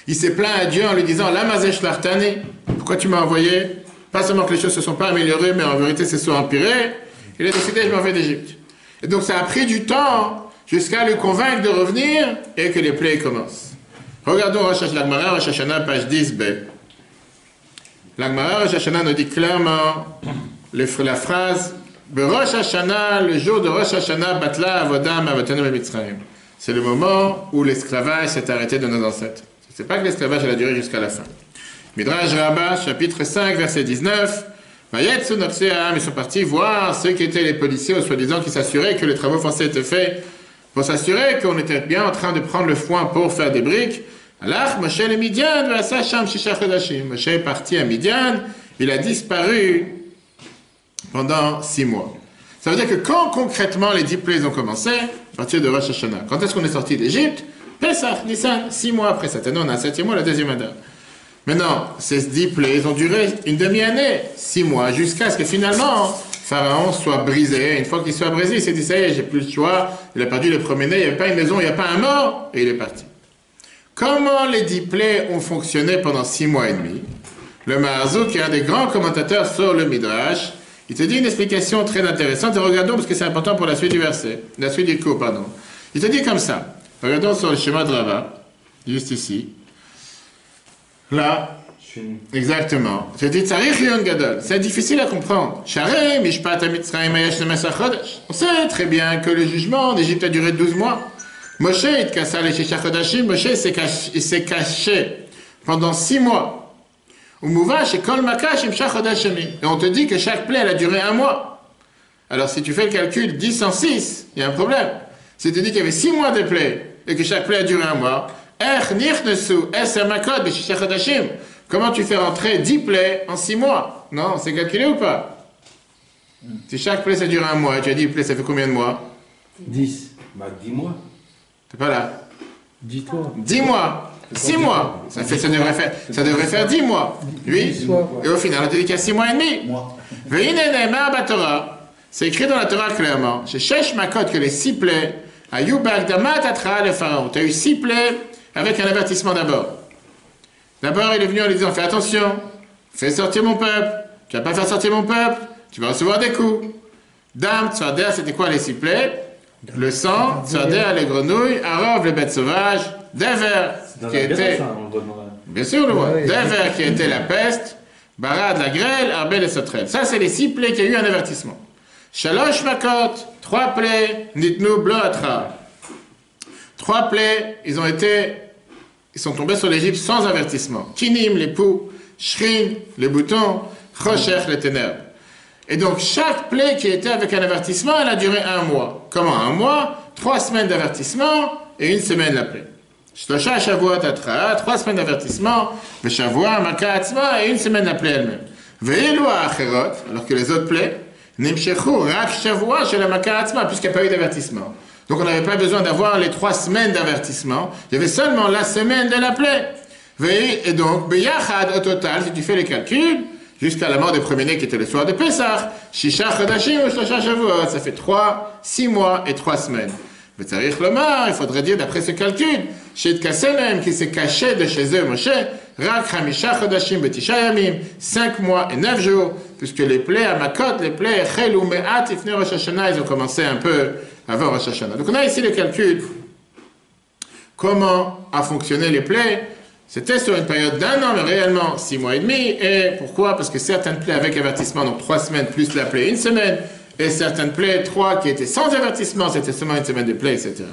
Il s'est plaint à Dieu en lui disant « Lamazesh lartani, pourquoi tu m'as envoyé? Pas seulement que les choses ne se sont pas améliorées, mais en vérité, c'est soit empiré. » Il a décidé « Je m'en vais d'Égypte. » Et donc, ça a pris du temps jusqu'à le convaincre de revenir et que les plaies commencent. Regardons l'Agmara, Rosh Hashanah, page 10b. L'Agmara, Rosh Hashanah nous dit clairement la phrase « Rosh Hashanah, le jour de Rosh Hashanah, Batla Avodam Avotanu Mitzrayim. » C'est le moment où l'esclavage s'est arrêté de nos ancêtres. C'est pas que l'esclavage a duré jusqu'à la fin. Midrash Rabbah, chapitre 5, verset 19. Ils sont partis voir ceux qui étaient les policiers, au soi-disant, qui s'assuraient que les travaux forcés étaient faits, pour s'assurer qu'on était bien en train de prendre le foin pour faire des briques. Alors, Moshe le Midian, Moshe est parti à Midian, il a disparu pendant 6 mois. Ça veut dire que quand concrètement les 10 plaies ont commencé, à partir de Rosh Hashanah, quand est-ce qu'on est sorti d'Égypte? Pesach, Nissan, 6 mois après cette année, on a un 7e mois, la 2e année. Maintenant, ces 10 plaies ont duré une demi-année, 6 mois, jusqu'à ce que finalement, Pharaon soit brisé. Une fois qu'il soit brisé, il s'est dit, ça y est, j'ai plus le choix, il a perdu les premiers-nés, il n'y avait pas une maison, il n'y a pas un mort, et il est parti. Comment les 10 plaies ont fonctionné pendant 6 mois et demi? Le Maharzou, qui est un des grands commentateurs sur le Midrash, il te dit une explication très intéressante, et regardons parce que c'est important pour la suite du verset, la suite du cours, pardon. Il te dit comme ça, regardons sur le schéma de Rava, juste ici. Là, exactement. Je dis, c'est difficile à comprendre. On sait très bien que le jugement en Égypte a duré 12 mois. Moshe s'est caché pendant 6 mois. Et on te dit que chaque plaie, elle a duré 1 mois. Alors si tu fais le calcul 10 en 6, il y a un problème. Si tu dis qu'il y avait 6 mois de plaie et que chaque plaie a duré 1 mois, comment tu fais rentrer 10 plaies en 6 mois? Non, c'est calculé ou pas? Si chaque plaie ça dure 1 mois, tu as 10 plaies, ça fait combien de mois? 10. Bah, 10 mois. T'es pas là? 10 mois. 10 mois. 6 mois. Ça devrait faire 10 mois. Oui. Et au final, on te dit qu'il y a 6 mois et demi. C'est écrit dans la Torah clairement. Chez Shesh Makot que les 6 plaies, Ayubak Damat Atra le Pharaon. Tu as eu 6 plaies avec un avertissement d'abord. D'abord, il est venu en lui disant, fais attention, fais sortir mon peuple. Tu vas pas faire sortir mon peuple, tu vas recevoir des coups. Dam, Tsader, c'était quoi les 6 plaies? Le sang, Tsader, les grenouilles, Arov, les bêtes sauvages, Dever, qui était... Bien sûr, le voit. Dever, qui était la peste, Barad, la grêle, Arbel et Sotrel. Ça, c'est les 6 plaies qui a eu un avertissement. Shalosh Makot, 3 plaies, Nitnu Bloatra. 3 plaies, ils sont tombés sur l'Égypte sans avertissement. Kinim, les poux, Shrin, les boutons, Choshech, les ténèbres. Et donc, chaque plaie qui était avec un avertissement, elle a duré 1 mois. Comment 1 mois? 3 semaines d'avertissement et 1 semaine la plaie. Shlosha Shavuot Atra, 3 semaines d'avertissement, Veshavua, Maka Atzma et 1 semaine la plaie elle-même. Ve'elu Acherot, alors que les autres plaies, Nimshechu, Rak Shavua, chez la Maka Atzma, puisqu'il n'y a pas eu d'avertissement. Donc on n'avait pas besoin d'avoir les 3 semaines d'avertissement. Il y avait seulement la semaine de la plaie. Et donc, Beyachad, au total, si tu fais les calculs, jusqu'à la mort des premiers-nés qui était le soir de Pessah, Shisha Chodashim ou Shlosha Shavuot, ça fait 6 mois et 3 semaines. Mais Tzarich Lomar, il faudrait dire d'après ce calcul, Shet Kaselem, qui s'est caché de chez eux, Moshe, Rak Hamisha Chodashim Betisha Yamim, 5 mois et 9 jours, puisque les plaies à Makot, les plaies Chel ou Me'at, Ifne Rosh Hashanah, ils ont commencé un peu avant Rosh Hashanah. Donc on a ici le calcul. Comment a fonctionné les plaies? C'était sur une période d'1 an, mais réellement 6 mois et demi. Et pourquoi? Parce que certaines plaies avec avertissement, donc 3 semaines plus la plaie 1 semaine, et certaines plaies 3 qui étaient sans avertissement, c'était seulement 1 semaine de plaie, etc.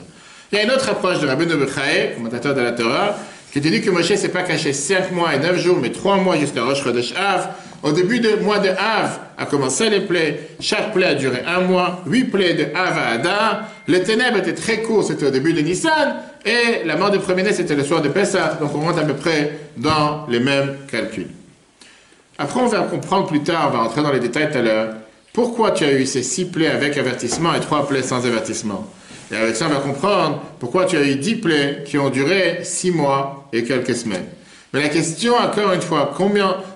Il y a une autre approche de Rabbeinu Bechaye, commentateur de la Torah, qui te dit que Moshe ne s'est pas caché 5 mois et 9 jours, mais 3 mois jusqu'à Rosh Chodesh Av. Au début du mois de Av a commencé les plaies. Chaque plaie a duré 1 mois, 8 plaies de Av à Adar. Les ténèbres étaient très courts, c'était au début de Nissan. Et la mort du premier-né, c'était le soir de Pessah. Donc on rentre à peu près dans les mêmes calculs. Après, on va comprendre plus tard, on va rentrer dans les détails tout à l'heure, pourquoi tu as eu ces 6 plaies avec avertissement et 3 plaies sans avertissement. Et avec ça, on va comprendre pourquoi tu as eu 10 plaies qui ont duré 6 mois et quelques semaines. Mais la question, encore une fois,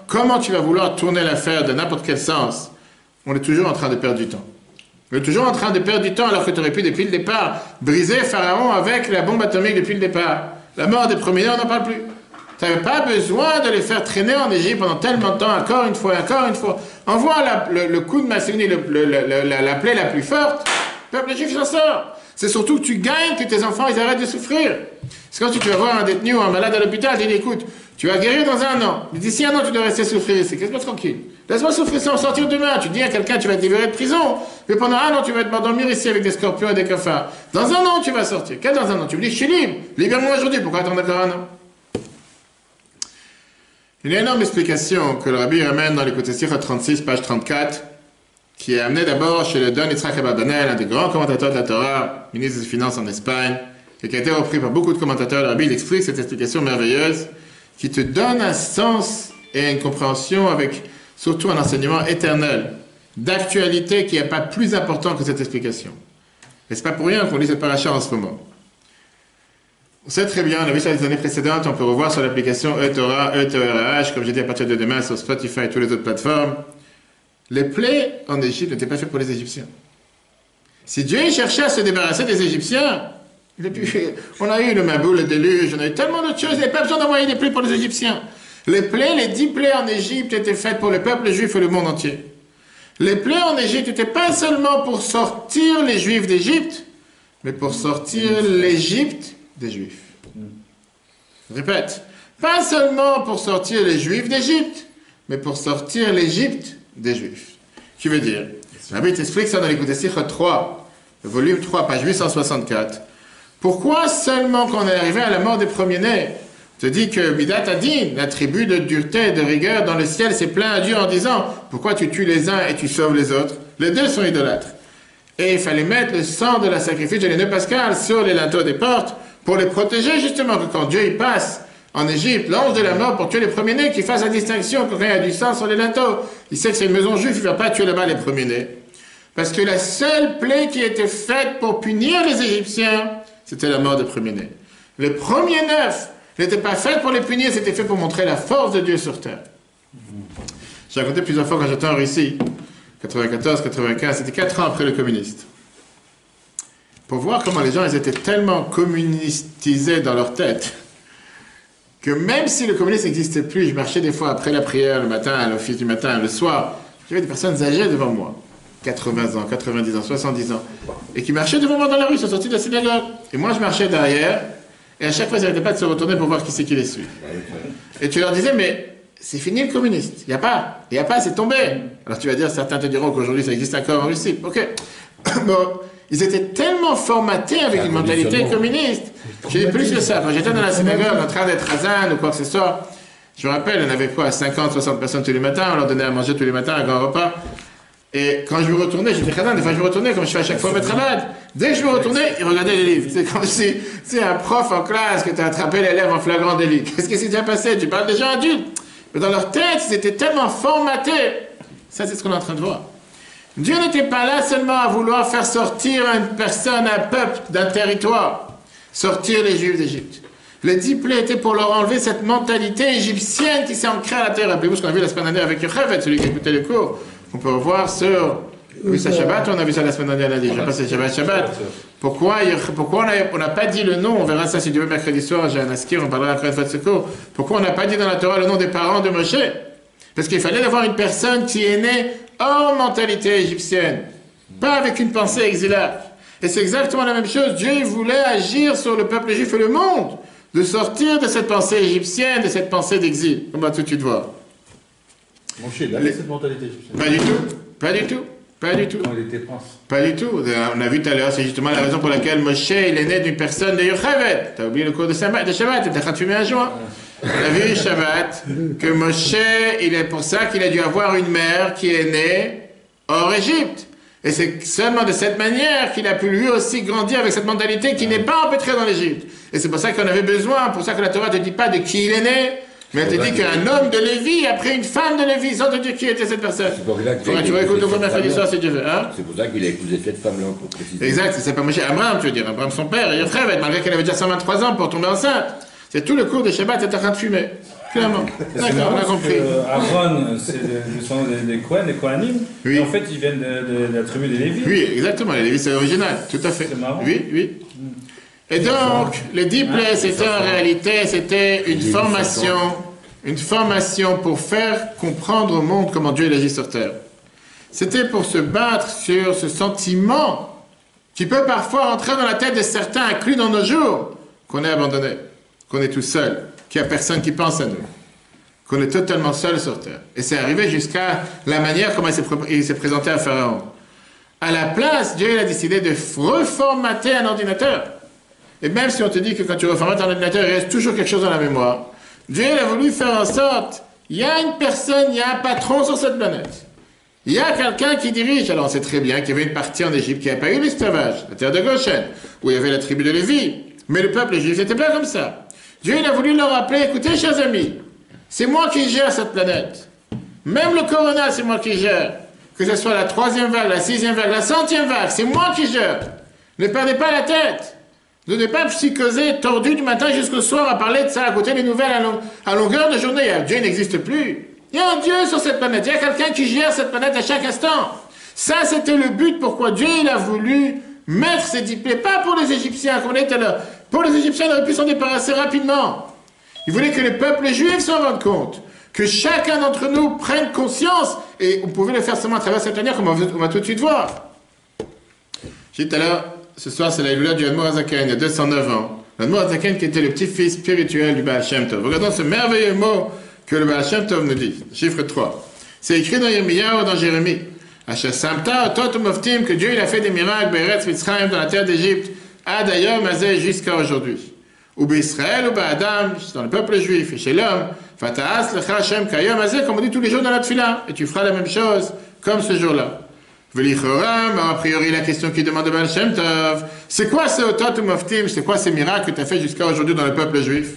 comment tu vas vouloir tourner l'affaire de n'importe quel sens? On est toujours en train de perdre du temps. On est toujours en train de perdre du temps alors que tu aurais pu, depuis le départ, briser Pharaon avec la bombe atomique depuis le départ. La mort des premiers-nés, on n'en parle plus. Tu n'avais pas besoin de les faire traîner en Égypte pendant tellement de temps, encore une fois. Envoie le coup de Massoni, la plaie la plus forte, le peuple juif s'en sort. C'est surtout que tu gagnes, que tes enfants, ils arrêtent de souffrir. C'est quand tu vas voir un détenu ou un malade à l'hôpital, tu dis, écoute, tu vas guérir dans 1 an. Mais d'ici 1 an, tu dois rester souffrir ici. Laisse-moi tranquille. Laisse-moi souffrir sans sortir demain. Tu dis à quelqu'un, tu vas te libérer de prison. Mais pendant 1 an, tu vas te dormir ici avec des scorpions et des cafards. Dans 1 an, tu vas sortir. Qu'est-ce dans 1 an? Tu me dis, je suis libre. Libère-moi aujourd'hui. Pourquoi attendre encore 1 an? Une énorme explication que le Rabbi ramène dans l'écoute Sikha 36, page 34, qui est amené d'abord chez le Don Yitzhak Abarbanel, un des grands commentateurs de la Torah, ministre des Finances en Espagne, et qui a été repris par beaucoup de commentateurs. Le Rabbi il explique cette explication merveilleuse qui te donne un sens et une compréhension avec surtout un enseignement éternel, d'actualité qui n'est pas plus important que cette explication. Et c'est pas pour rien qu'on lit cette paracha en ce moment. On sait très bien, on a vu ça les années précédentes, on peut revoir sur l'application eTorah, eTorah, comme j'ai dit à partir de demain sur Spotify et toutes les autres plateformes. Les plaies en Égypte n'étaient pas faites pour les Égyptiens. Si Dieu cherchait à se débarrasser des Égyptiens, on a eu le Maboul, le déluge, on a eu tellement d'autres choses, il n'y avait pas besoin d'envoyer des plaies pour les Égyptiens. Les plaies, les 10 plaies en Égypte étaient faites pour le peuple juif et le monde entier. Les plaies en Égypte n'étaient pas seulement pour sortir les Juifs d'Égypte, mais pour sortir l'Égypte des Juifs. Je répète, pas seulement pour sortir les Juifs d'Égypte, mais pour sortir l'Égypte des Juifs. Qui veut dire, Rabbi t'explique ça dans l'écoute Sikha 3, le volume 3, page 864. Pourquoi seulement quand on est arrivé à la mort des premiers-nés, te dit que Midat Adin, l'attribut de dureté et de rigueur dans le ciel, s'est plaint à Dieu en disant « Pourquoi tu tues les uns et tu sauves les autres ?» Les deux sont idolâtres. Et il fallait mettre le sang de la sacrifice de l'aîné pascal sur les linteaux des portes pour les protéger justement, que quand Dieu y passe en Égypte, l'ange de la mort pour tuer les premiers-nés, qu'il fasse la distinction quand il y a du sang sur les linteaux. Il sait que c'est une maison juive, il ne va pas tuer là-bas les premiers-nés. Parce que la seule plaie qui était faite pour punir les Égyptiens, c'était la mort des premiers-nés. Les premiers neufs n'était pas fait pour les punir, c'était fait pour montrer la force de Dieu sur terre. J'ai raconté plusieurs fois quand j'étais en Russie, 94, 95, c'était 4 ans après le communiste. Pour voir comment les gens ils étaient tellement communistisés dans leur tête, que même si le communisme n'existait plus, je marchais des fois après la prière, le matin, à l'office du matin, le soir, j'avais des personnes âgées devant moi, 80 ans, 90 ans, 70 ans, et qui marchaient devant moi dans la rue, ils sont sortis de la synagogue. Et moi je marchais derrière, et à chaque fois, ils n'arrêtaient pas de se retourner pour voir qui c'est qui les suit. Et tu leur disais, mais c'est fini le communiste. Il n'y a pas, c'est tombé. Alors tu vas dire, certains te diront qu'aujourd'hui, ça existe encore en Russie. Ok. Bon, ils étaient tellement formatés avec une mentalité communiste. J'ai dit plus que ça. Quand j'étais dans la synagogue, en train d'être Hazan ou quoi que ce soit, je me rappelle, on avait quoi, 50, 60 personnes tous les matins, on leur donnait à manger tous les matins, un grand repas. Et quand je me retournais, j'étais Hazan, des fois je me retournais, comme je fais à chaque fois au Maître. Dès que je me retournais, ils regardaient les livres. C'est comme si c'est un prof en classe que tu as attrapé l'élève en flagrant délit. Qu'est-ce qui s'est déjà passé? Tu parles des gens adultes. Mais dans leur tête, ils étaient tellement formatés. Ça, c'est ce qu'on est en train de voir. Dieu n'était pas là seulement à vouloir faire sortir une personne, un peuple d'un territoire, sortir les Juifs d'Égypte. Les 10 plaies étaient pour leur enlever cette mentalité égyptienne qui s'est ancrée à la terre. Rappelez-vous ce qu'on a vu la semaine dernière avec Yocheved, celui qui écoutait les cours. On peut revoir sur Wissa Shabbat, on a vu ça la semaine dernière lundi. Je passe Shabbat. Pourquoi on n'a pas dit le nom? On verra ça si Dieu veut mercredi soir, j'ai un askir, on parlera après une fois de secours. Pourquoi on n'a pas dit dans la Torah le nom des parents de Moshe? Parce qu'il fallait avoir une personne qui est née hors mentalité égyptienne, pas avec une pensée exilable. Et c'est exactement la même chose. Dieu voulait agir sur le peuple juif et le monde, de sortir de cette pensée égyptienne, de cette pensée d'exil. On va tout de suite voir. Moshe, il avait cette mentalité égyptienne. Pas du tout. Pas du tout. Pas du tout. Quand il était prince. Pas du tout. On a vu tout à l'heure, c'est justement la raison pour laquelle Moshe, il est né d'une personne de Yocheved. T'as oublié le cours de Shabbat, t'es en train de fumer un joint. On a vu Shabbat, que Moshe, il est pour ça qu'il a dû avoir une mère qui est née hors Égypte. Et c'est seulement de cette manière qu'il a pu lui aussi grandir avec cette mentalité qui n'est pas empêtrée dans l'Égypte. Et c'est pour ça qu'on avait besoin, pour ça que la Torah ne te dit pas de qui il est né, mais elle te dit qu'un homme de Lévi a pris une femme de Lévi, sans te dire qui était cette personne. Tu vas écouter au mercredi soir si tu veux. Hein? C'est pour ça qu'il a épousé cette femme-là, pour préciser. Exact, c'est pas Moshe, Abraham, tu veux dire, Abraham son père, et Yocheved, malgré qu'elle avait déjà 123 ans pour tomber enceinte. C'est tout le cours de Shabbat, c'est en train de fumer. Clairement. D'accord, on a compris. Aaron, c'est le sang des Kohen, des Kohanim. Oui. Et en fait, ils viennent de la tribu des Lévis. Oui, exactement, les Lévis c'est original, tout à fait. C'est marrant. Oui, oui. Et donc, les 10 plaies, c'était en réalité, c'était une formation pour faire comprendre au monde comment Dieu agit sur terre. C'était pour se battre sur ce sentiment qui peut parfois entrer dans la tête de certains, inclus dans nos jours, qu'on est abandonné, qu'on est tout seul, qu'il n'y a personne qui pense à nous, qu'on est totalement seul sur terre. Et c'est arrivé jusqu'à la manière comment il s'est présenté à Pharaon. À la place, Dieu a décidé de reformater un ordinateur. Et même si on te dit que quand tu reformates un ordinateur, il reste toujours quelque chose dans la mémoire, Dieu a voulu faire en sorte il y a une personne, il y a un patron sur cette planète. Il y a quelqu'un qui dirige. Alors on sait très bien qu'il y avait une partie en Égypte qui n'avait pas eu l'esclavage, la terre de Goshen, où il y avait la tribu de Lévi. Mais le peuple juif n'était pas comme ça. Dieu il a voulu leur rappeler, écoutez chers amis, c'est moi qui gère cette planète. Même le corona, c'est moi qui gère. Que ce soit la 3e vague, la 6e vague, la 100e vague, c'est moi qui gère. Ne perdez pas la tête. Ne n'êtes pas psychosé, tordu du matin jusqu'au soir à parler de ça, à côté des nouvelles à longueur de journée. Dieu n'existe plus. Il y a un Dieu sur cette planète. Il y a quelqu'un qui gère cette planète à chaque instant. Ça, c'était le but pourquoi Dieu il a voulu mettre ces 10 plaies. Pas pour les Égyptiens, comme on dit tout à l'heure. Pour les Égyptiens, on aurait pu s'en débarrasser rapidement. Il voulait que le peuple juif s'en rende compte. Que chacun d'entre nous prenne conscience. Et on pouvait le faire seulement à travers cette manière, comme on va tout de suite voir. J'ai dit tout à l'heure, ce soir, c'est la Iloula du Admor HaZaken, il y a 209 ans. L'Admor HaZaken qui était le petit-fils spirituel du Baal Shem Tov. Regardons ce merveilleux mot que le Baal Shem Tov nous dit. Chiffre 3. C'est écrit dans Yirmiyahu, dans Jérémie. Asher Samta Otot Moftim, que Dieu il a fait des miracles, Beretz Mitzrayim, dans la terre d'Égypte, Adayom Azeh, jusqu'à aujourd'hui. Ou Israël ou Adam, dans le peuple juif, et chez l'homme, Fatahas Lecha Hashem Kayom Azeh, comme on dit tous les jours dans la Tfila, et tu feras la même chose, comme ce jour-là. Velichoram, a priori la question qui demande de Baal Shem Tov, c'est quoi ce Otot Moftim, c'est quoi ces miracles que tu as fait jusqu'à aujourd'hui dans le peuple juif?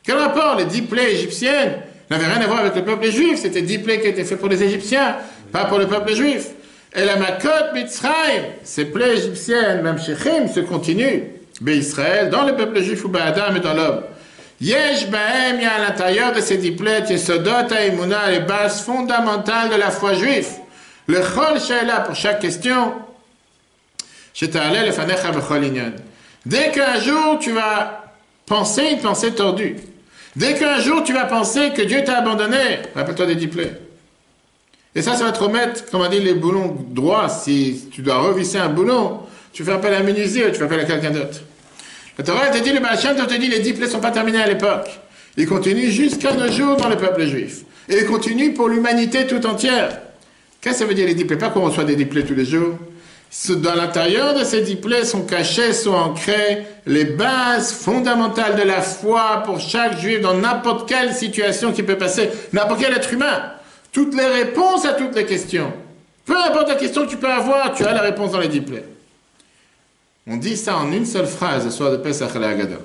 Quel rapport? Les 10 plaies égyptiennes n'avaient rien à voir avec le peuple juif, c'était 10 plaies qui étaient faites pour les Égyptiens, pas pour le peuple juif. Et la Makot Mitzrayim, ces plaies égyptiennes, même Shechem, se continuent. Israël, dans le peuple juif ou Adam et dans l'homme. Yesh Bahem, il y a à l'intérieur de ces 10 plaies, Yesodot Haïmouna, les bases fondamentales de la foi juive. Le Chol She'ela, pour chaque question, Sheta'aleh lefanecha b'chol inyan. Dès qu'un jour tu vas penser une pensée tordue, dès qu'un jour tu vas penser que Dieu t'a abandonné, rappelle-toi des 10 plaies. Et ça va te remettre, comme on dit, les boulons droits. Si tu dois revisser un boulon, tu fais appel à un menuisier, tu fais appel à quelqu'un d'autre. La Torah te dit, le Baal Shem Tov te dit, les 10 plaies ne sont pas terminées à l'époque. Ils continuent jusqu'à nos jours dans le peuple juif. Et ils continuent pour l'humanité tout entière. Qu'est-ce que ça veut dire les 10 plaies? Pas qu'on reçoit des 10 plaies tous les jours. Dans l'intérieur de ces 10 plaies sont cachées, sont ancrées les bases fondamentales de la foi pour chaque juif dans n'importe quelle situation qui peut passer, n'importe quel être humain. Toutes les réponses à toutes les questions. Peu importe la question que tu peux avoir, tu as la réponse dans les 10 plaies. On dit ça en une seule phrase, le soir de Pesach à la Haggadah.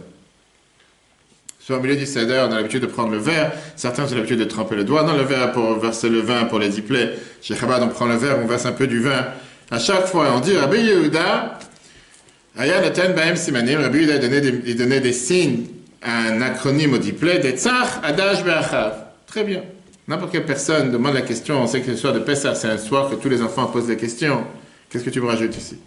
Soit au milieu du Seder, on a l'habitude de prendre le verre. Certains ont l'habitude de tremper le doigt dans le verre pour verser le vin pour les 10 plaies. Chez Chabad, on prend le verre, on verse un peu du vin. À chaque fois, on dit Rabbi Yehuda, Aya Natan Bahem Simanim, Rabbi Yehuda donnait des signes, un acronyme aux 10 plaies, Detzach, Adash, Be'achav. Très bien. N'importe quelle personne demande la question, on sait que le soir de Pesach, c'est un soir que tous les enfants posent des questions. Qu'est-ce que tu me rajoutes ici?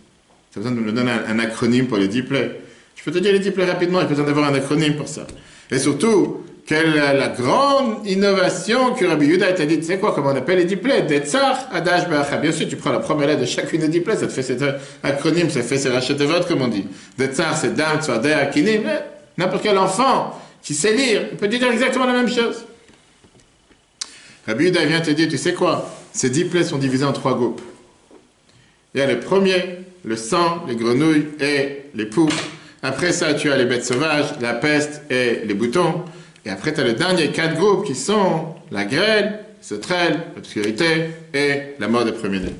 Tu as besoin de me donner un acronyme pour les 10 plaies. Je peux te dire les 10 plaies rapidement, il n'y a pas besoin d'avoir un acronyme pour ça. Et surtout, quelle est la grande innovation que Rabbi Yehuda t'a dit, tu sais quoi, comment on appelle les 10 plaies? Detzach, Adash, Be'acha. Bien sûr, tu prends la première lettre de chacune des 10 plaies, ça te fait cet acronyme, ça fait ces rachets de vote, comme on dit. Detzach, c'est Dam, Tzvadeh, Akinim. N'importe quel enfant qui sait lire, il peut te dire exactement la même chose. Rabbi Yehuda vient te dire, tu sais quoi, ces 10 plaies sont divisées en 3 groupes. Il y a le premier, le sang, les grenouilles et les poux. Après ça, tu as les bêtes sauvages, la peste et les boutons. Et après, tu as le dernier 4 groupes qui sont la grêle, le sauterelle, l'obscurité et la mort des premiers-nés.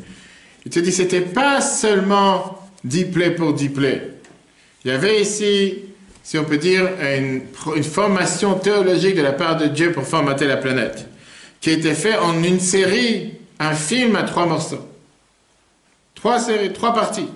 Il te dit, c'était pas seulement 10 plaies pour 10 plaies. Il y avait ici, si on peut dire, une formation théologique de la part de Dieu pour formater la planète, qui a été faite en une série, un film à 3 morceaux. 3 séries, 3 parties.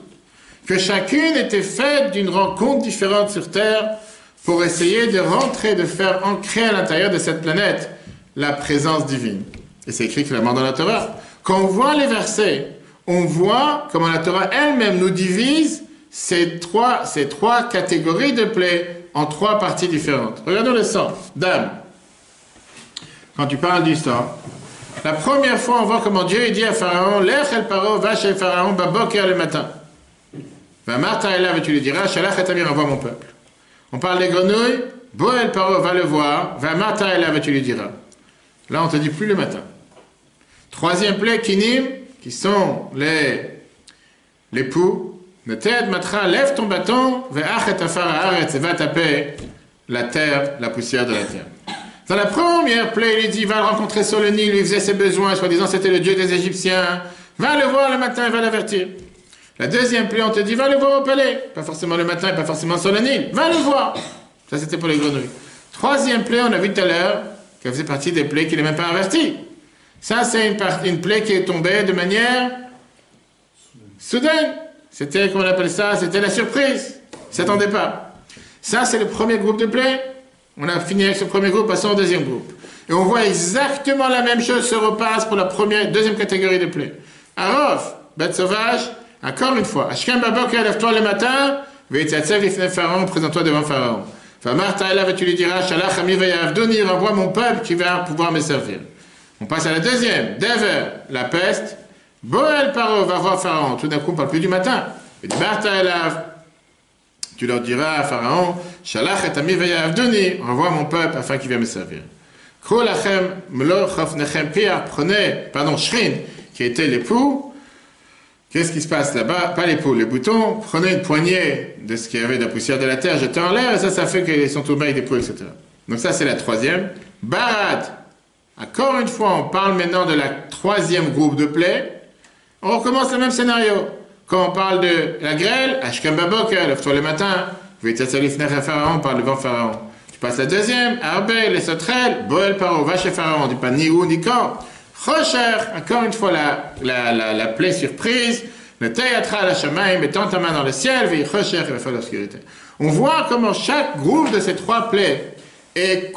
Que chacune était faite d'une rencontre différente sur Terre pour essayer de rentrer, de faire ancrer à l'intérieur de cette planète la présence divine. Et c'est écrit clairement dans la Torah. Quand on voit les versets, on voit comment la Torah elle-même nous divise ces trois catégories de plaies en 3 parties différentes. Regardons le sang. Dame. Quand tu parles du sang, la première fois, on voit comment Dieu dit à Pharaon, Lech el paro, va chez Pharaon, baboker le matin. Va Martha est là, tu lui diras, Shalach et Tamir, envoie mon peuple. On parle des grenouilles, Bo el paro, va le voir, va Martha est là, tu lui diras. Là, on te dit plus le matin. 3e plaie, Kinim, qui sont les poux. Neted matra, lève ton bâton, ve'ach et afar haaretz, et va taper la terre, la poussière de la terre. Dans la première plaie, il lui dit, va le rencontrer sur le Nil, lui faisait ses besoins, soi-disant c'était le dieu des Égyptiens. Va le voir le matin, va l'avertir. La deuxième plaie, on te dit, va le voir au palais. Pas forcément le matin, pas forcément sur le Nil. Va le voir. Ça, c'était pour les grenouilles. Troisième plaie, on a vu tout à l'heure qu'elle faisait partie des plaies qu'il n'est même pas averti. Ça, c'est une plaie qui est tombée de manière soudaine. C'était, comment on appelle ça? C'était la surprise. Il ne s'attendait pas. Ça, c'est le premier groupe de plaies. On a fini avec ce premier groupe, passons au deuxième groupe. Et on voit exactement la même chose se repasse pour la deuxième catégorie de plaies. Arov, bête sauvage, encore une fois. Ashkem Babok, lève-toi le matin, Veitzatsev Ifne Pharaon, présente-toi devant Pharaon. Famarta Elav, et tu lui diras, Shalach Ami Veyavdoni, renvoie mon peuple qui va pouvoir me servir. On passe à la deuxième. Dever, la peste. Boel Paro, va voir Pharaon. Tout d'un coup, on ne parle plus du matin. Et Marta Elav, tu leur diras à Pharaon, Shalach et Ami Veyavdoni, renvoie mon peuple afin qu'il vienne me servir. Krolachem, Mlo Chofnechem, Pierre, prenez, Shrin, qui était l'époux. Qu'est-ce qui se passe là-bas? Pas l'épaule, les boutons. Prenez une poignée de ce qu'il y avait de la poussière de la terre, jetez en l'air, et ça fait qu'ils sont au bail d'épaule, etc. Donc ça, c'est la troisième. Barad. Encore une fois, on parle maintenant de la troisième groupe de plaies. On recommence le même scénario. Quand on parle de la grêle, Ashkem Babok, lève-toi le matin. Pharaon, parle devant Pharaon. Tu passes la deuxième, Arbe, les sauterelles, Boel Paro, va chez Pharaon. On ne dit pas ni où ni quand. Rocher, encore une fois la plaie surprise, le théâtre à la chamaï, mettant ta main dans le ciel, veille Rocher, il va faire l'obscurité. On voit comment chaque groupe de ces trois plaies est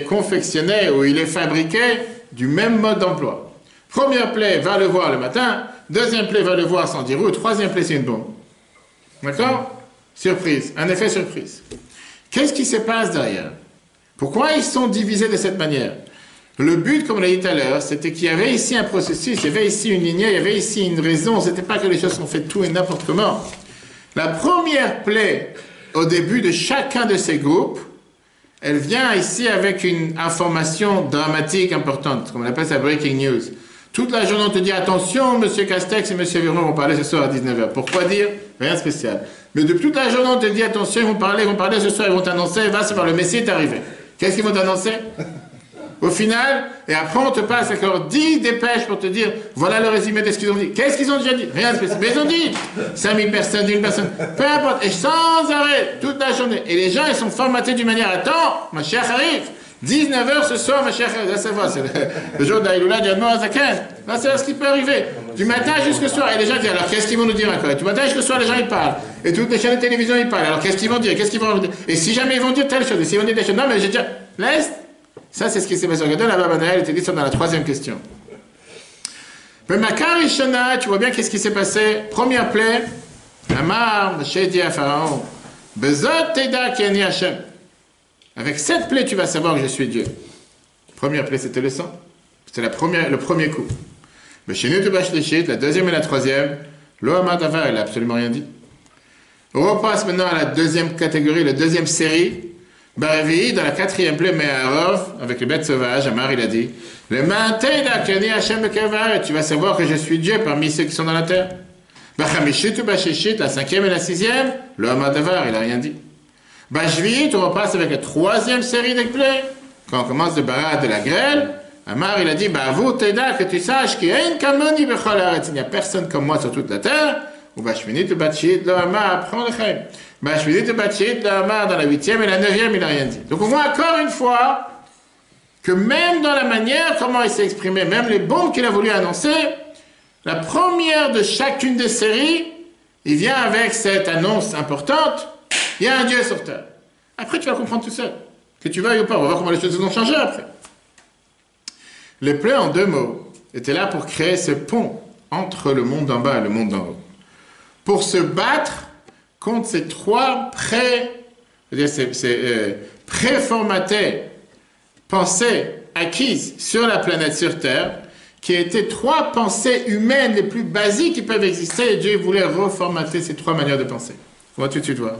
confectionné ou il est fabriqué du même mode d'emploi. Première plaie, va le voir le matin. Deuxième plaie, va le voir sans dire où. Troisième plaie, c'est une bombe. D'accord? Surprise, un effet surprise. Qu'est-ce qui se passe derrière? Pourquoi ils sont divisés de cette manière? Le but, comme on l'a dit tout à l'heure, c'était qu'il y avait ici un processus, il y avait ici une lignée, il y avait ici une raison. C'était pas que les choses sont faites tout et n'importe comment. La première plaie, au début de chacun de ces groupes, elle vient ici avec une information dramatique importante, comme on appelle ça breaking news. Toute la journée, on te dit, attention, M. Castex et M. Viron vont parler ce soir à 19h. Pourquoi dire? Rien de spécial. Mais depuis toute la journée, on te dit, attention, ils vont parler ce soir, ils vont t'annoncer, va, c'est par le Messie est arrivé. Qu'est-ce qu'ils vont t'annoncer? Au final, et après on te passe encore 10 dépêches pour te dire, voilà le résumé de ce qu'ils ont dit. Qu'est-ce qu'ils ont déjà dit? Rien de spécial. Mais ils ont dit 5000 personnes, 10 000 personnes, peu importe. Et sans arrêt, toute la journée. Et les gens, ils sont formatés d'une manière, attends, ma chère arrive. 19h ce soir, ma chère, là ça va, c'est le jour d'Aïloula, d'Yadmo Azaken. Là c'est ce qui peut arriver. Du matin jusqu'au soir. Et les gens disent, alors qu'est-ce qu'ils vont nous dire encore? Et du matin jusqu'au soir, les gens ils parlent. Et toutes les chaînes de télévision ils parlent. Alors qu'est-ce qu'ils vont dire? Qu'est-ce qu'ils vont dire? Et si jamais ils vont dire telle chose, et s'ils vont dire des choses, non mais j'ai déjà, laisse. Ça c'est ce qui s'est passé. Regardez là-bas, Banaël, il te dit ça dans la troisième question. Mais Makar Ishana, tu vois bien qu'est-ce qui s'est passé? Première plaie, Amar, Moshe dit à Pharaon, Bezot Teda Kiani Hashem. Avec cette plaie, tu vas savoir que je suis Dieu. Première plaie, c'était le sang. C'était le premier coup. Mais chez nous, la deuxième et la troisième, l'Ohamad Avar, il n'a absolument rien dit. On repasse maintenant à la deuxième catégorie, la deuxième série. Baravi, dans la quatrième plaie, Meharov, avec les bêtes sauvages, Amar, il a dit, le Manteda Kani Hashem Bekevar, tu vas savoir que je suis Dieu parmi ceux qui sont dans la terre. Bachamishit ou Bachishit, la cinquième et la sixième, l'Ohamad Avar, il n'a rien dit. Bajvit, on repasse avec la troisième série de plaies. Quand on commence de Barad de la grêle, Amar il a dit, bah vous Teda, que tu saches qu'il y a une kamoni bechol haaretz, il n'y a personne comme moi sur toute la terre. Ou Bashminit ou Batshit, le Amar, prends le chem. Bashminit ou Batshit, le Amar, dans la huitième et la neuvième, il n'a rien dit. Donc on voit encore une fois que même dans la manière comment il s'est exprimé, même les bombes qu'il a voulu annoncer, la première de chacune des séries, il vient avec cette annonce importante. Il y a un Dieu sur terre. Après, tu vas comprendre tout seul. Que tu veuilles ou pas. On va voir comment les choses vont changer après. Les plaies, en deux mots, étaient là pour créer ce pont entre le monde d'en bas et le monde d'en haut. Pour se battre contre ces trois préformatées pensées acquises sur la planète, sur Terre, qui étaient trois pensées humaines les plus basiques qui peuvent exister. Et Dieu voulait reformater ces trois manières de penser. On va tout de suite voir.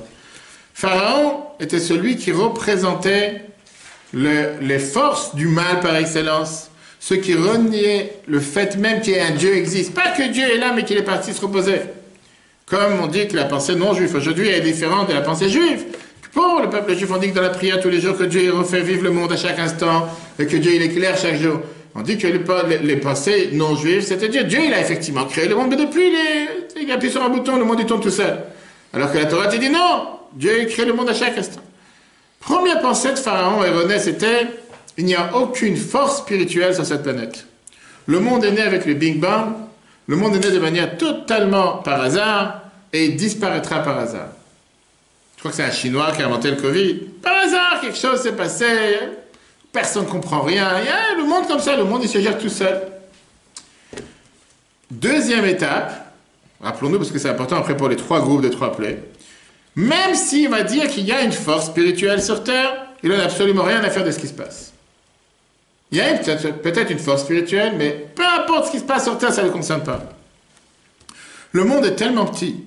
Pharaon était celui qui représentait les forces du mal par excellence, ceux qui reniaient le fait même qu'un Dieu existe. Pas que Dieu est là, mais qu'il est parti se reposer. Comme on dit que la pensée non juive aujourd'hui est différente de la pensée juive. Pour le peuple juif, on dit que dans la prière tous les jours, que Dieu il refait vivre le monde à chaque instant, et que Dieu il éclaire chaque jour. On dit que les pensées non juives, c'est-à-dire Dieu il a effectivement créé le monde, mais depuis il appuie sur un bouton, le monde il tourne tout seul. Alors que la Torah te dit non, Dieu il crée le monde à chaque instant. Première pensée de Pharaon erronée, c'était il n'y a aucune force spirituelle sur cette planète. Le monde est né avec le Big Bang, le monde est né de manière totalement par hasard, et il disparaîtra par hasard. Je crois que c'est un Chinois qui a inventé le Covid. Par hasard, quelque chose s'est passé, personne ne comprend rien. Il y a le monde comme ça, le monde il se gère tout seul. Deuxième étape, rappelons-nous parce que c'est important après pour les 3 groupes de 3 plaies. Même s'il va dire qu'il y a une force spirituelle sur Terre, il n'a absolument rien à faire de ce qui se passe. Il y a peut-être une force spirituelle, mais peu importe ce qui se passe sur Terre, ça ne le concerne pas. Le monde est tellement petit,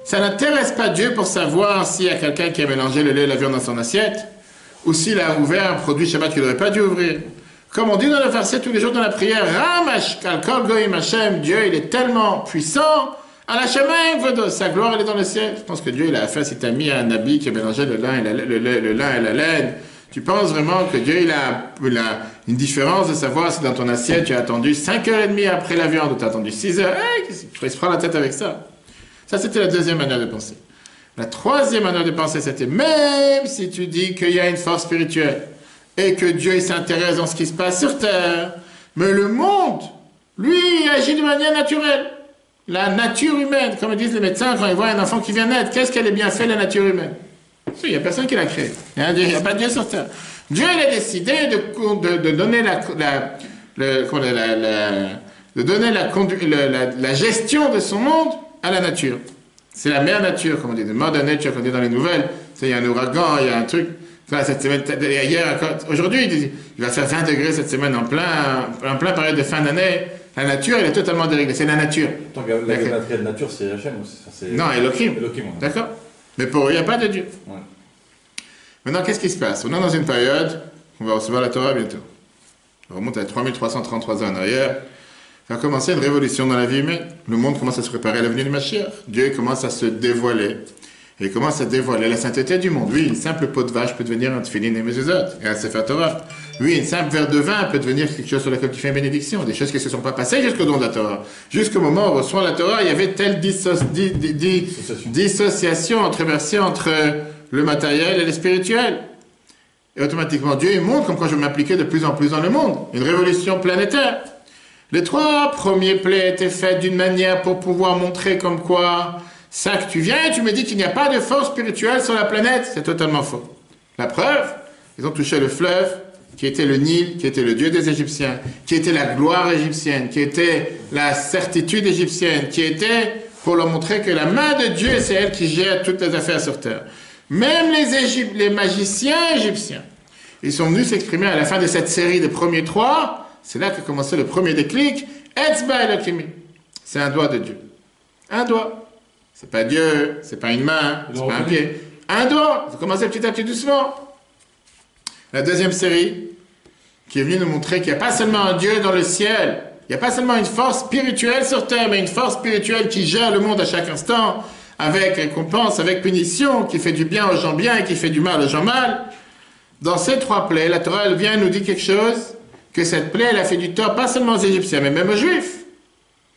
ça n'intéresse pas Dieu pour savoir s'il y a quelqu'un qui a mélangé le lait et la viande dans son assiette, ou s'il a ouvert un produit Shabbat qu'il n'aurait pas dû ouvrir. Comme on dit dans le verset tous les jours dans la prière, Dieu il est tellement puissant, sa gloire elle est dans le ciel. Je pense que Dieu il a fait si tu as mis un habit qui a mélangé le lin et la laine. Tu penses vraiment que Dieu il a une différence de savoir si dans ton assiette tu as attendu 5h30 après la viande ou tu as attendu 6h. Il se prend la tête avec ça. Ça c'était la deuxième manière de penser. La troisième manière de penser c'était même si tu dis qu'il y a une force spirituelle et que Dieu il s'intéresse dans ce qui se passe sur terre, mais le monde, lui, il agit de manière naturelle. La nature humaine, comme disent les médecins quand ils voient un enfant qui vient naître, qu'est-ce qu'elle est bien fait la nature humaine? Il n'y a personne qui l'a créé. Il n'y a pas de Dieu sur terre. Dieu il a décidé de donner la gestion de son monde à la nature. C'est la mère nature, comme on dit, de mother nature, comme on dit dans les nouvelles. Il y a un ouragan, il y a un truc. Enfin, cette semaine, aujourd'hui, il va faire 20 degrés cette semaine en plein période de fin d'année. La nature, elle est totalement déréglée. C'est la nature. Donc la quatrième nature, c'est Hachem aussi. Non, Elohim. D'accord. Mais pour eux, il n'y a pas de Dieu. Ouais. Maintenant, qu'est-ce qui se passe? On est dans une période, on va recevoir la Torah bientôt. On remonte à 3333 ans en arrière. Ça a commencé une révolution dans la vie humaine. Le monde commence à se préparer à l'avenue du Mashiach. Dieu commence à se dévoiler. Et il commence à dévoiler la sainteté du monde. Oui, une simple peau de vache peut devenir un tefillin et mezuzot, et un sefer Torah. Oui, une simple verre de vin peut devenir quelque chose sur laquelle tu fais une bénédiction. Des choses qui ne se sont pas passées jusqu'au don de la Torah. Jusqu'au moment où on reçoit la Torah, il y avait telle dissociation entre le matériel et le spirituel. Et automatiquement, Dieu il montre comme quoi je vais m'appliquer de plus en plus dans le monde. Une révolution planétaire. Les 3 premiers plaies étaient faits d'une manière pour pouvoir montrer comme quoi ça que tu viens et tu me dis qu'il n'y a pas de force spirituelle sur la planète, c'est totalement faux. La preuve, ils ont touché le fleuve, qui était le Nil, qui était le dieu des Égyptiens, qui était la gloire égyptienne, qui était la certitude égyptienne, qui était pour leur montrer que la main de Dieu, c'est elle qui gère toutes les affaires sur terre. Même les magiciens égyptiens, ils sont venus s'exprimer à la fin de cette série des premiers 3, c'est là qu'a commencé le premier déclic, Etzba Elohim. C'est un doigt de Dieu. Un doigt. C'est pas Dieu, c'est pas une main, c'est pas un pied. Un doigt. Ça commence petit à petit doucement. La deuxième série, qui est venue nous montrer qu'il n'y a pas seulement un Dieu dans le ciel, il n'y a pas seulement une force spirituelle sur terre, mais une force spirituelle qui gère le monde à chaque instant, avec récompense, avec punition, qui fait du bien aux gens bien et qui fait du mal aux gens mal. Dans ces 3 plaies, la Torah elle vient nous dire quelque chose, que cette plaie elle a fait du tort pas seulement aux Égyptiens, mais même aux Juifs.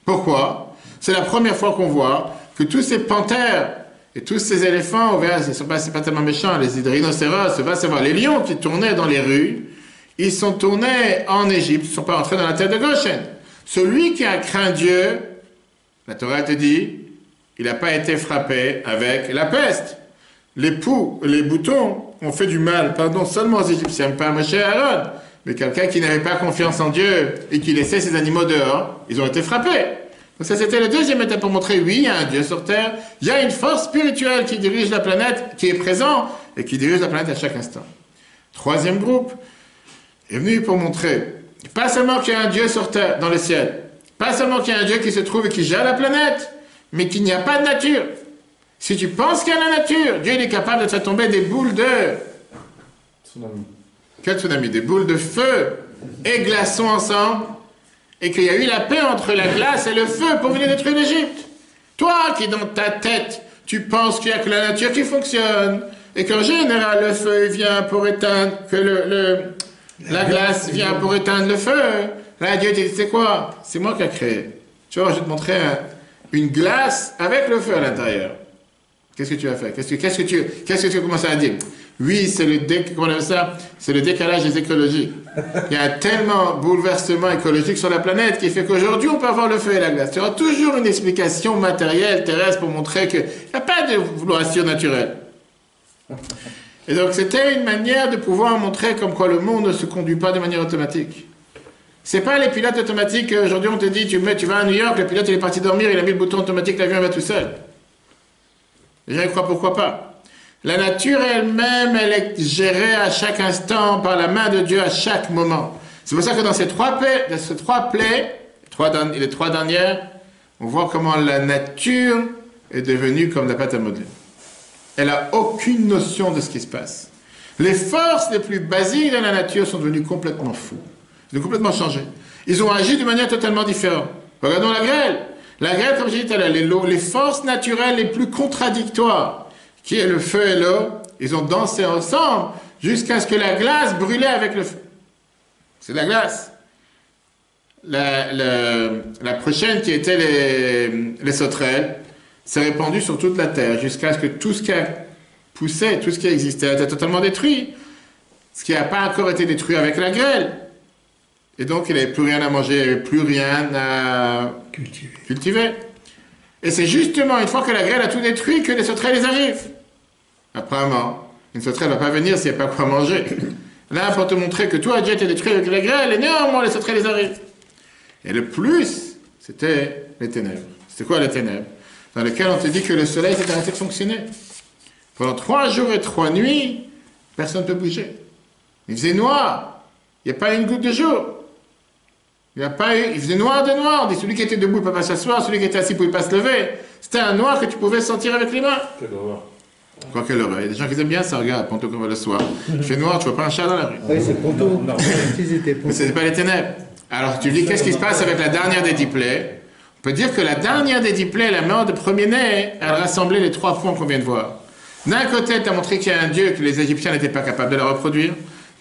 Pourquoi? C'est la première fois qu'on voit que tous ces panthères et tous ces éléphants, c'est pas tellement méchant, les rhinocéros, va savoir, les lions qui tournaient dans les rues, ils sont tournés en Égypte, ils ne sont pas entrés dans la terre de Goshen. Celui qui a craint Dieu, la Torah te dit, il n'a pas été frappé avec la peste. Les boutons ont fait du mal, seulement aux Égyptiens, pas à Moshe et Aaron, mais quelqu'un qui n'avait pas confiance en Dieu et qui laissait ses animaux dehors, ils ont été frappés. Donc ça, c'était la deuxième étape pour montrer, oui, il y a un Dieu sur Terre, il y a une force spirituelle qui dirige la planète, qui est présent, et qui dirige la planète à chaque instant. Troisième groupe est venu pour montrer, pas seulement qu'il y a un Dieu sur Terre, dans le ciel, pas seulement qu'il y a un Dieu qui se trouve et qui gère la planète, mais qu'il n'y a pas de nature. Si tu penses qu'il y a la nature, Dieu il est capable de faire tomber des boules de... Tsunami. Quel tsunami? Des boules de feu et glaçons ensemble, et qu'il y a eu la paix entre la glace et le feu pour venir détruire l'Égypte. Toi qui dans ta tête, tu penses qu'il n'y a que la nature qui fonctionne, et qu'en général, le feu vient pour éteindre, que la glace vient pour éteindre le feu. Là, Dieu dit, c'est quoi? C'est moi qui ai créé. Tu vois, je vais te montrer une glace avec le feu à l'intérieur. Qu'est-ce que tu as fait? Qu'est-ce que tu commences à dire? Oui, c'est le décalage des écologies. Il y a tellement de bouleversements écologiques sur la planète qui fait qu'aujourd'hui, on peut avoir le feu et la glace. Tu auras toujours une explication matérielle, terrestre, pour montrer qu'il n'y a pas de d'évolution naturelle. Et donc, c'était une manière de pouvoir montrer comme quoi le monde ne se conduit pas de manière automatique. C'est pas les pilotes automatiques. Aujourd'hui, on te dit, tu vas à New York, le pilote il est parti dormir, il a mis le bouton automatique, l'avion va tout seul. Les gens y croient, pourquoi pas? La nature elle-même, elle est gérée à chaque instant par la main de Dieu à chaque moment. C'est pour ça que dans ces trois plaies, les trois dernières, on voit comment la nature est devenue comme la pâte à modeler. Elle n'a aucune notion de ce qui se passe. Les forces les plus basiques de la nature sont devenues complètement fous. Ils ont complètement changé. Ils ont agi de manière totalement différente. Regardons la grêle. La grêle, comme j'ai dit tout à l'heure, les forces naturelles les plus contradictoires, qui est le feu et l'eau, ils ont dansé ensemble jusqu'à ce que la glace brûlait avec le feu. C'est la glace. La prochaine, qui était les sauterelles, s'est répandue sur toute la terre jusqu'à ce que tout ce qui a poussé, tout ce qui existait, était totalement détruit. Ce qui n'a pas encore été détruit avec la grêle. Et donc, il n'y avait plus rien à manger, il n'y avait plus rien à cultiver. Et c'est justement une fois que la grêle a tout détruit que les sauterelles les arrivent. Apparemment, une sauterelle ne va pas venir s'il n'y a pas quoi manger. Là, pour te montrer que tout a déjà été détruit avec la grêle, et néanmoins, les sauterelles les arrivent. Et le plus, c'était les ténèbres. C'était quoi les ténèbres? Dans lesquelles on te dit que le soleil s'est arrêté de fonctionner. Pendant 3 jours et 3 nuits, personne ne peut bouger. Il faisait noir. Il n'y a pas une goutte de jour. Il faisait noir de noir. Celui qui était debout ne pouvait pas s'asseoir, celui qui était assis ne pouvait pas se lever. C'était un noir que tu pouvais sentir avec les mains. Quelle horreur. Quoi quelle horreur. Il y a des gens qui aiment bien ça, regarde, Ponto qu'on va le soir. Il fait noir, tu vois pas un chat dans la rue. Oui, c'est Ponto. Mais ce n'est pas les ténèbres. Alors tu dis, qu'est-ce qui se passe avec la dernière des 10 plaies? On peut dire que la dernière des 10 plaies, la mort de premier-né, elle rassemblait les 3 points qu'on vient de voir. D'un côté, tu as montré qu'il y a un Dieu que les Égyptiens n'étaient pas capables de la reproduire.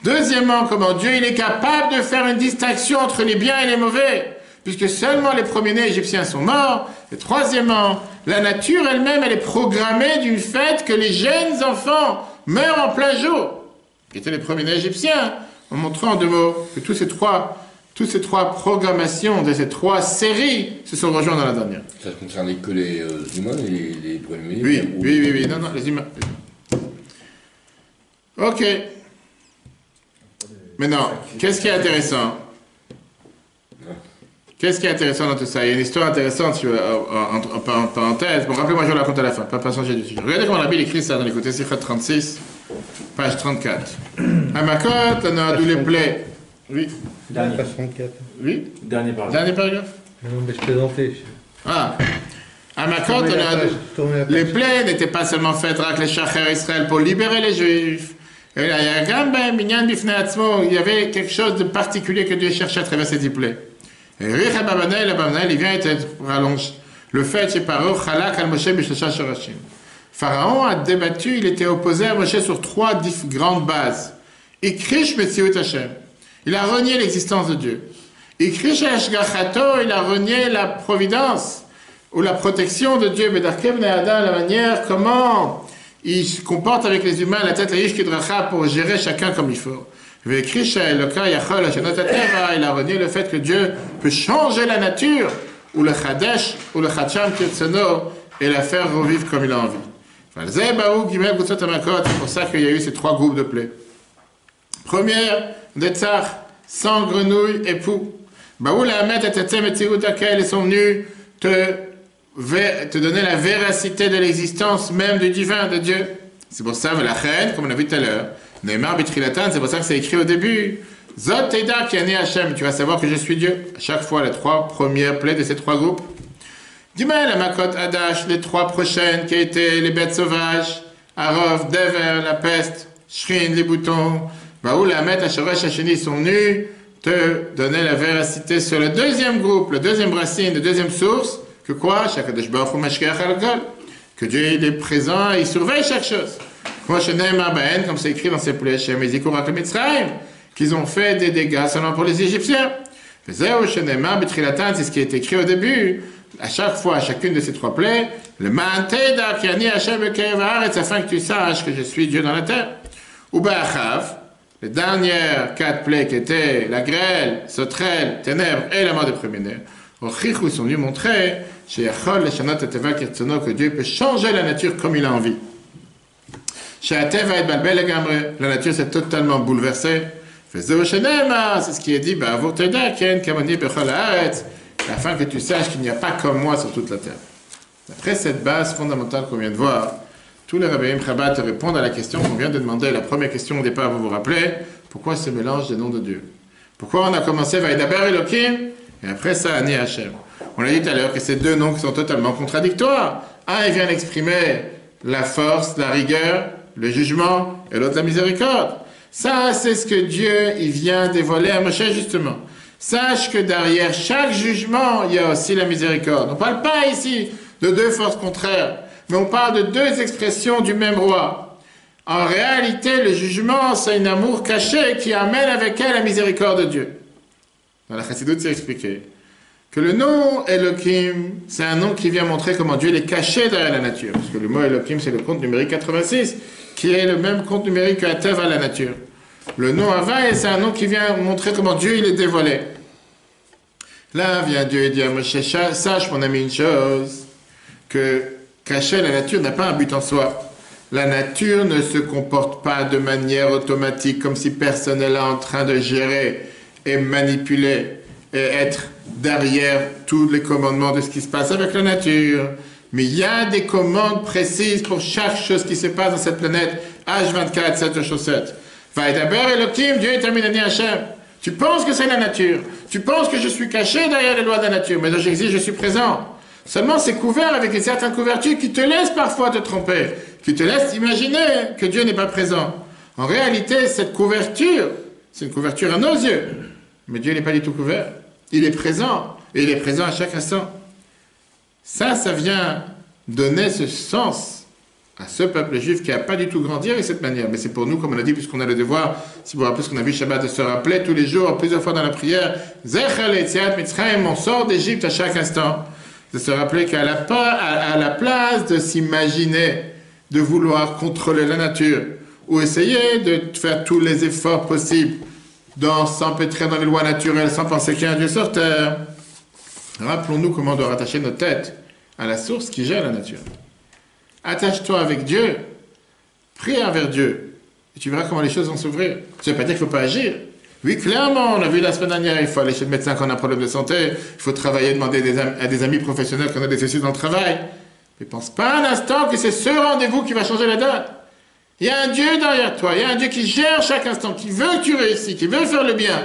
Deuxièmement, comment Dieu il est capable de faire une distinction entre les biens et les mauvais, puisque seulement les premiers-nés égyptiens sont morts. Et troisièmement, la nature elle-même, elle est programmée du fait que les jeunes enfants meurent en plein jour. Qui étaient les premiers-nés égyptiens, en montrant en 2 mots que toutes ces trois programmations de ces 3 séries se sont rejointes dans la dernière. Ça ne concernait que les humains, les premiers. Oui, non, les humains. Ok. Maintenant, qu'est-ce qui est intéressant? Qu'est-ce qui est intéressant dans tout ça? Il y a une histoire intéressante en parenthèse. Bon, rappelez-moi, je vous la raconte à la fin, pas changer du sujet. Regardez comment la Bible écrit ça dans l'écoute Sichat 36, page 34. Hamakot, on a d'où les plaies. Oui. Dernier. Page 34. Oui. Dernier paragraphe. Dernier paragraphe. Non, mais je plaisantais. Ah. Hamakot, on a les plaies n'étaient pas seulement faites avec les Shacher Israël pour libérer les Juifs. Il y avait quelque chose de particulier que Dieu cherchait à travers ces 10 plaies. Et il vient être rallonge. Le fait, c'est Pharaon, Pharaon a débattu, il était opposé à Moshe sur 3 grandes bases. Il a renié l'existence de Dieu. Il a renié la providence ou la protection de Dieu. La manière comment il se comporte avec les humains, la tête la yish kidracha pour gérer chacun comme il faut. Il a renié le fait que Dieu peut changer la nature, ou le chadesh, ou le chacham kirtsono, et la faire revivre comme il a envie. C'est pour ça qu'il y a eu ces 3 groupes de plaies. Première, des tsar, sans grenouilles et poux. Ils sont venus te donner la véracité de l'existence même du divin, de Dieu. C'est pour ça, la reine, comme on a vu tout à l'heure, Neymar Bitrilatan, c'est pour ça que c'est écrit au début. Zot Teda qui a né Hachem, tu vas savoir que je suis Dieu. À chaque fois, les 3 premières plaies de ces 3 groupes. Dimel, la Makot Adash, les 3 prochaines qui étaient les bêtes sauvages, Arov, Dever, la peste, Shrin, les boutons, Baoul, Hamet, Hachoresh, Hacheni sont venus te donner la véracité sur le 2e groupe, le 2e racine, la 2e source. Que quoi? Que Dieu il est présent, il surveille chaque chose. Comme c'est écrit dans ces plaies chez Mezikorak le Mitzrayim, qu'ils ont fait des dégâts seulement pour les Égyptiens. C'est ce qui est écrit au début. À chaque fois, à chacune de ces trois plaies, le Ma'anteda qui a ni Hachem et Kevaretz, afin que tu saches que je suis Dieu dans la terre. Ou Ba'achav, les dernières 4 plaies qui étaient la grêle, sauterelle, ténèbres et la mort des premiers-nés, ils sont venus montrer que Dieu peut changer la nature comme il a envie. La nature s'est totalement bouleversée. C'est ce qui est dit, afin que tu saches qu'il n'y a pas comme moi sur toute la terre. Après cette base fondamentale qu'on vient de voir, tous les rabbins Chabad te répondent à la question qu'on vient de demander. La première question au départ, vous vous rappelez, pourquoi ce mélange des noms de Dieu? Pourquoi on a commencé Vaïdaber Elohim et après ça Ani Hashem? On a dit tout à l'heure que ces deux noms qui sont totalement contradictoires. Un, il vient exprimer la force, la rigueur, le jugement, et l'autre la miséricorde. Ça, c'est ce que Dieu il vient dévoiler à Moshe justement. Sache que derrière chaque jugement, il y a aussi la miséricorde. On ne parle pas ici de deux forces contraires, mais on parle de deux expressions du même roi. En réalité, le jugement, c'est un amour caché qui amène avec elle la miséricorde de Dieu. Dans la Chassidoute, c'est expliqué que le nom Elohim, c'est un nom qui vient montrer comment Dieu est caché derrière la nature. Parce que le mot Elohim, c'est le compte numérique 86, qui est le même compte numérique que Atev à la nature. Le nom Havaï, c'est un nom qui vient montrer comment Dieu il est dévoilé. Là vient Dieu et dit à Moshe, sache mon ami une chose, que cacher la nature n'a pas un but en soi. La nature ne se comporte pas de manière automatique, comme si personne n'est là en train de gérer et manipuler et être derrière tous les commandements de ce qui se passe avec la nature. Mais il y a des commandes précises pour chaque chose qui se passe dans cette planète. H24, 7 chaussettes. Vaïdaber Elohim, Dieu est Aminani Hashem. Tu penses que c'est la nature. Tu penses que je suis caché derrière les lois de la nature. Mais là, j'existe, je suis présent. Seulement, c'est couvert avec une certaine couverture qui te laisse parfois te tromper, qui te laisse imaginer que Dieu n'est pas présent. En réalité, cette couverture, c'est une couverture à nos yeux. Mais Dieu n'est pas du tout couvert. Il est présent. Et il est présent à chaque instant. Ça vient donner ce sens à ce peuple juif qui n'a pas du tout grandi avec cette manière. Mais c'est pour nous, comme on a dit, puisqu'on a le devoir, si vous vous rappelez ce qu'on a vu Shabbat, de se rappeler tous les jours, plusieurs fois dans la prière, Zechel Etziat Mitzrayim, on sort d'Égypte à chaque instant. De se rappeler qu'à la place de s'imaginer, de vouloir contrôler la nature, ou essayer de faire tous les efforts possibles, s'empêtrer dans les lois naturelles, sans penser qu'il y a un Dieu sur terre, rappelons-nous comment on doit rattacher nos têtes à la source qui gère la nature. Attache-toi avec Dieu, prie envers Dieu, et tu verras comment les choses vont s'ouvrir. Ça ne veut pas dire qu'il ne faut pas agir. Oui, clairement, on a vu la semaine dernière, il faut aller chez le médecin quand on a un problème de santé, il faut travailler, demander à des amis professionnels qu'on a des soucis dans le travail. Mais pense pas un instant que c'est ce rendez-vous qui va changer la donne. Il y a un Dieu derrière toi, il y a un Dieu qui gère chaque instant, qui veut que tu réussisses, qui veut faire le bien.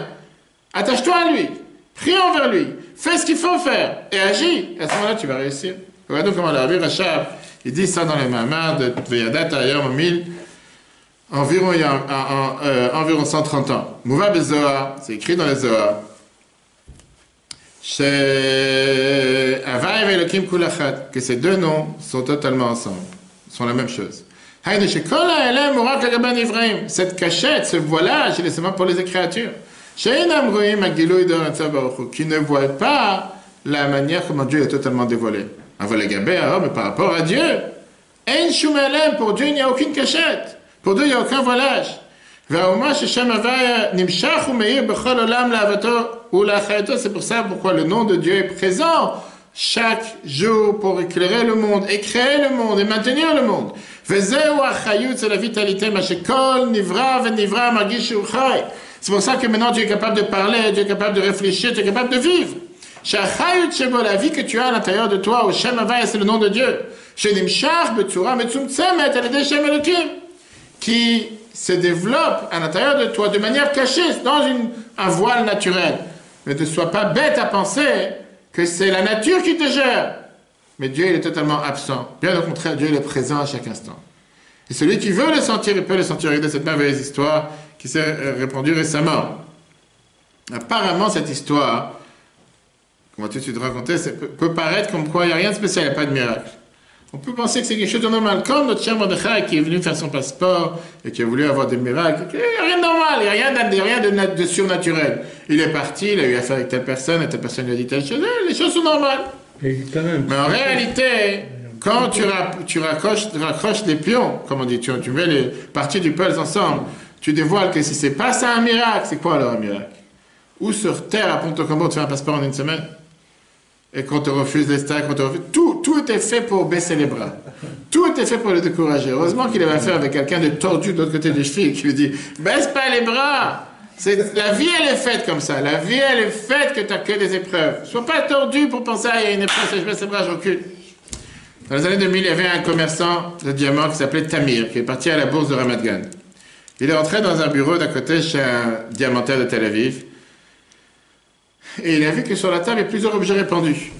Attache-toi à lui, prie envers lui, fais ce qu'il faut faire, et agis. Et à ce moment-là, tu vas réussir. Regardons comment la Rabbi Rachab, il dit ça dans les Mamars de Veyadat ailleurs en 1000, environ, il y a environ 130 ans. Mouva Bezohar, c'est écrit dans les Zohar. Que ces deux noms sont totalement ensemble, sont la même chose. Cette cachette, ce voilage, il est seulement pour les créatures. Qui ne voient pas la manière comment Dieu est totalement dévoilé. Mais par rapport à Dieu, pour Dieu, il n'y a aucune cachette. Pour Dieu, il n'y a aucun voilage. C'est pour ça pourquoi le nom de Dieu est présent chaque jour pour éclairer le monde, et créer le monde, et maintenir le monde. C'est la vitalité. C'est pour ça que maintenant Dieu est capable de parler, Dieu est capable de réfléchir, Dieu est capable de vivre. La vie que tu as à l'intérieur de toi, au Shem Havaya, c'est le nom de Dieu. Qui se développe à l'intérieur de toi de manière cachée, dans un voile naturel. Mais ne sois pas bête à penser que c'est la nature qui te gère. Mais Dieu, il est totalement absent. Bien au contraire, Dieu il est présent à chaque instant. Et celui qui veut le sentir, il peut le sentir avec cette merveilleuse histoire qui s'est répandue récemment. Apparemment, cette histoire, qu'on va tout de suite raconter, peut paraître comme quoi il n'y a rien de spécial, il n'y a pas de miracle. On peut penser que c'est quelque chose de normal. Comme notre cher Mordechai qui est venu faire son passeport et qui a voulu avoir des miracles, il n'y a rien de normal, il n'y a rien de surnaturel. Il est parti, il a eu affaire avec telle personne, et telle personne lui a dit telle chose, les choses sont normales. Mais quand même. Mais en réalité, quand tu raccroches les pions, comme on dit, tu mets les parties du puzzle ensemble, tu dévoiles que si c'est pas ça un miracle, c'est quoi alors un miracle? Ou sur terre, à Ponto Combo, de faire un passeport en une semaine? Et qu'on te refuse les stacks, tout était fait pour baisser les bras. Tout était fait pour le décourager. Heureusement qu'il avait affaire avec quelqu'un de tordu de l'autre côté des chevilles qui lui dit « Baisse pas les bras !» La vie, elle est faite comme ça. La vie, elle est faite que tu n'as que des épreuves. Sois pas tordu pour penser « Ah, il y a une épreuve, je baisse les bras, je recule. » Dans les années 2000, il y avait un commerçant de diamants qui s'appelait Tamir, qui est parti à la bourse de Ramat Gan. Il est entré dans un bureau d'à côté chez un diamantaire de Tel Aviv. Et il a vu que sur la table, il y a plusieurs objets répandus.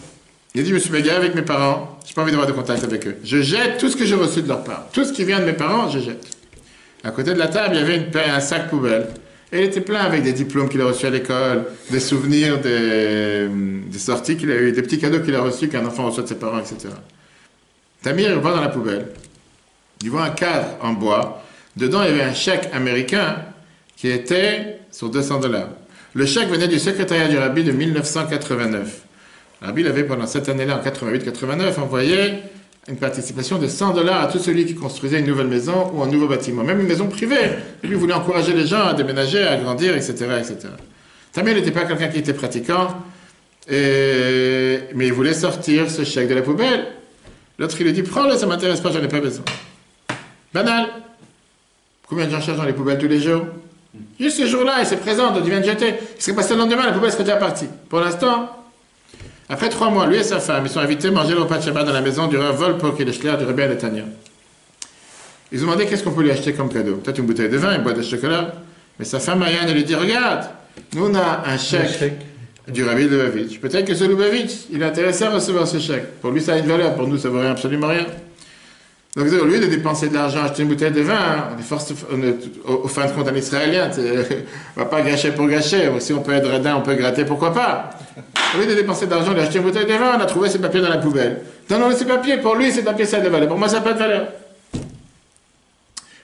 Il a dit, je me suis bagarré avec mes parents, je n'ai pas envie d'avoir de contact avec eux. Je jette tout ce que j'ai reçu de leur part. Tout ce qui vient de mes parents, je jette. À côté de la table, il y avait un sac poubelle. Et il était plein avec des diplômes qu'il a reçus à l'école, des souvenirs, des sorties qu'il a eues, des petits cadeaux qu'il a reçus qu'un enfant reçoit de ses parents, etc. Tamir, il va dans la poubelle. Il voit un cadre en bois. Dedans, il y avait un chèque américain qui était sur $200. Le chèque venait du secrétariat du Rabbi de 1989. Le Rabbi avait pendant cette année-là, en 88-89, envoyé une participation de $100 à tout celui qui construisait une nouvelle maison ou un nouveau bâtiment, même une maison privée. Lui voulait encourager les gens à déménager, à grandir, etc. etc. Tamir n'était pas quelqu'un qui était pratiquant, mais il voulait sortir ce chèque de la poubelle. L'autre, il lui dit, prends-le, ça ne m'intéresse pas, j'en ai pas besoin. Banal. Combien de gens cherchent dans les poubelles tous les jours? Juste ce jour-là, il se présente, on dit viens de jeter. Il serait passé le lendemain, la poubelle serait déjà partie. Pour l'instant, après 3 mois, lui et sa femme, ils sont invités à manger le repas de Shabbat dans la maison du Rav Volpo, qui est le shliach du Rabbi Netanya. Ils ont demandé qu'est-ce qu'on peut lui acheter comme cadeau. Peut-être une bouteille de vin, une boîte de chocolat. Mais sa femme Marianne, elle lui dit regarde, nous on a un chèque du Rabbi Lubavitch. Peut-être que ce Lubavitch, il est intéressé à recevoir ce chèque. Pour lui, ça a une valeur. Pour nous, ça ne vaut absolument rien. Donc, au lieu de dépenser de l'argent, acheter une bouteille de vin, au fin de compte, un Israélien, on ne va pas gâcher pour gâcher. Si on peut être radin, on peut gratter, pourquoi pas. Au lieu de dépenser de l'argent, d'acheter une bouteille de vin, on a trouvé ses papiers dans la poubelle. Non, ces papiers, pour lui, ces papiers, ça a de valeur. Pour moi, ça n'a pas de valeur.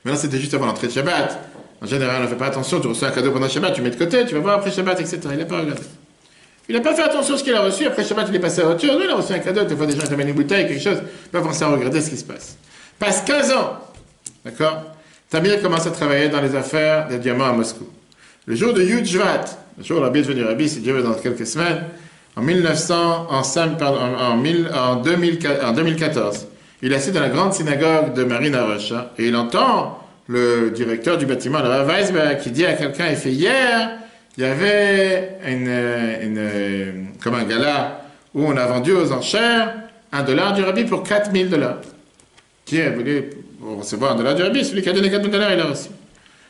Maintenant, c'était juste avant l'entrée de Shabbat. En général, on ne fait pas attention, tu reçois un cadeau pendant Shabbat, tu mets de côté, tu vas voir après Shabbat, etc. Il n'a pas regardé. Il n'a pas fait attention à ce qu'il a reçu. Après Shabbat, il est passé à autre chose. Il a reçu un cadeau, des fois, des gens t'amènent une bouteille, quelque chose. Il va penser à regarder ce qui se passe. Passe 15 ans, d'accord? Tamir commence à travailler dans les affaires des diamants à Moscou. Le jour de Yud Shvat, le jour où Rabbi est devenu Rabbi, si Dieu veut, dans quelques semaines, en 2014, il est assis dans la grande synagogue de Marina Rocha et il entend le directeur du bâtiment, le Rav Weisberg, qui dit à quelqu'un, il fait hier, il y avait comme un gala où on a vendu aux enchères $1 du Rabbi pour $4,000. Qui a voulu recevoir $1 du Rabbi? Celui qui a donné $4,000, il a reçu.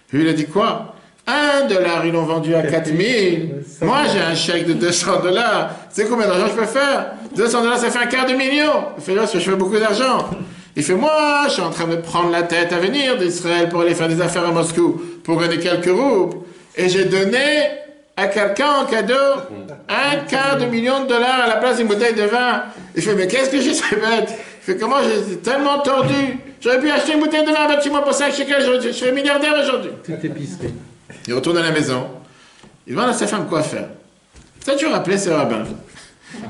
Puis il a dit quoi? $1, ils l'ont vendu à 4,000. Moi, j'ai un chèque de $200. C'est combien d'argent je peux faire? $200, ça fait $250,000. Il fait, là, je fais beaucoup d'argent. Il fait, moi, je suis en train de prendre la tête à venir d'Israël pour aller faire des affaires à Moscou, pour gagner quelques roubles. Et j'ai donné à quelqu'un en cadeau $250,000 à la place d'une bouteille de vin. Il fait, mais qu'est-ce que j'ai fait bête? Il fait, comment j'ai tellement tordu? J'aurais pu acheter une bouteille de vin à un bâtiment pour 5 shekels, je serais milliardaire aujourd'hui. Tout épicerie. Il retourne à la maison. Il demande à sa femme quoi faire. Peut-être je vais rappeler ce rabbin.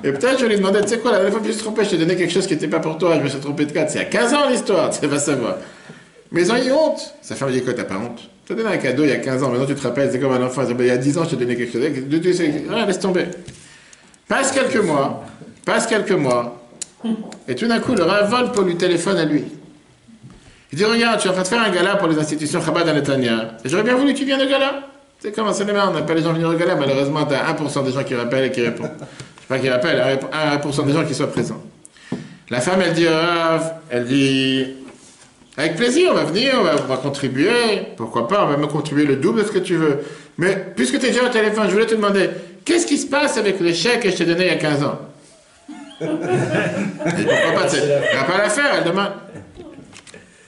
Et peut-être je lui demandais, tu sais quoi, la dernière fois que je me suis trompé, je t'ai donné quelque chose qui n'était pas pour toi, je me suis trompé de 4. C'est à 15 ans l'histoire, tu vas savoir. Mais ils ont eu honte. Sa femme lui dit quoi, t'as pas honte? Tu t'as donné un cadeau il y a 15 ans, maintenant tu te rappelles, c'est comme un enfant. Il y a 10 ans, je t'ai donné quelque chose. Laisse tomber. Passe quelques mois. Et tout d'un coup, le Rav Volpo lui téléphone à lui. Il dit, regarde, tu es en train de faire un gala pour les institutions Chabad à Netanya. Et j'aurais bien voulu que tu viennes au gala. Tu sais comment c'est les mains, on n'a pas les gens venir au gala. Malheureusement, tu as 1% des gens qui rappellent et qui répondent. Je sais pas qui rappellent, 1% des gens qui soient présents. La femme, elle dit, Rav, avec plaisir, on va venir, on va contribuer. Pourquoi pas, on va même contribuer le double de ce que tu veux. Mais puisque tu es déjà au téléphone, je voulais te demander, qu'est-ce qui se passe avec les chèques que je t'ai donné il y a 15 ans? Et pourquoi pas, elle n'a pas l'affaire, elle demande.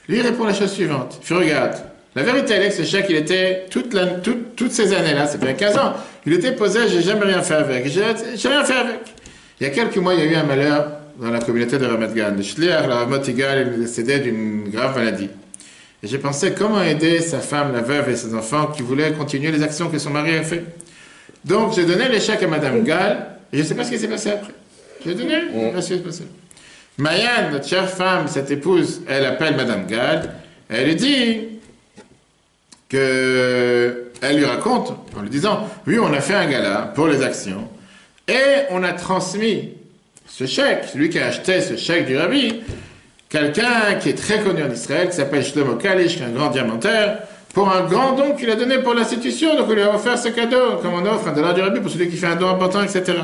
Lui, il répond la chose suivante. Il fait, regarde, la vérité, elle est que ce chèque, il était, toutes ces années-là, ça fait 15 ans, il était posé, j'ai jamais rien fait avec. J'ai rien fait avec. Il y a quelques mois, il y a eu un malheur dans la communauté de Ramat Gan. Le Shliach, la Ramat Igal, est décédé d'une grave maladie. Et j'ai pensé comment aider sa femme, la veuve et ses enfants qui voulaient continuer les actions que son mari a fait. Donc j'ai donné les chèques à Madame Gall, et je ne sais pas ce qui s'est passé après. J'ai donné, je ne sais pas ce qui s'est passé. Mayan, notre chère femme, cette épouse, elle appelle Madame Gall, elle lui dit elle lui raconte, en lui disant, oui, on a fait un gala pour les actions, et on a transmis ce chèque, celui qui a acheté ce chèque du rabbi, quelqu'un qui est très connu en Israël, qui s'appelle Shlomo Kalish, qui est un grand diamantaire, pour un grand don qu'il a donné pour l'institution, donc on lui a offert ce cadeau, comme on offre $1 du rabbi pour celui qui fait un don important, etc.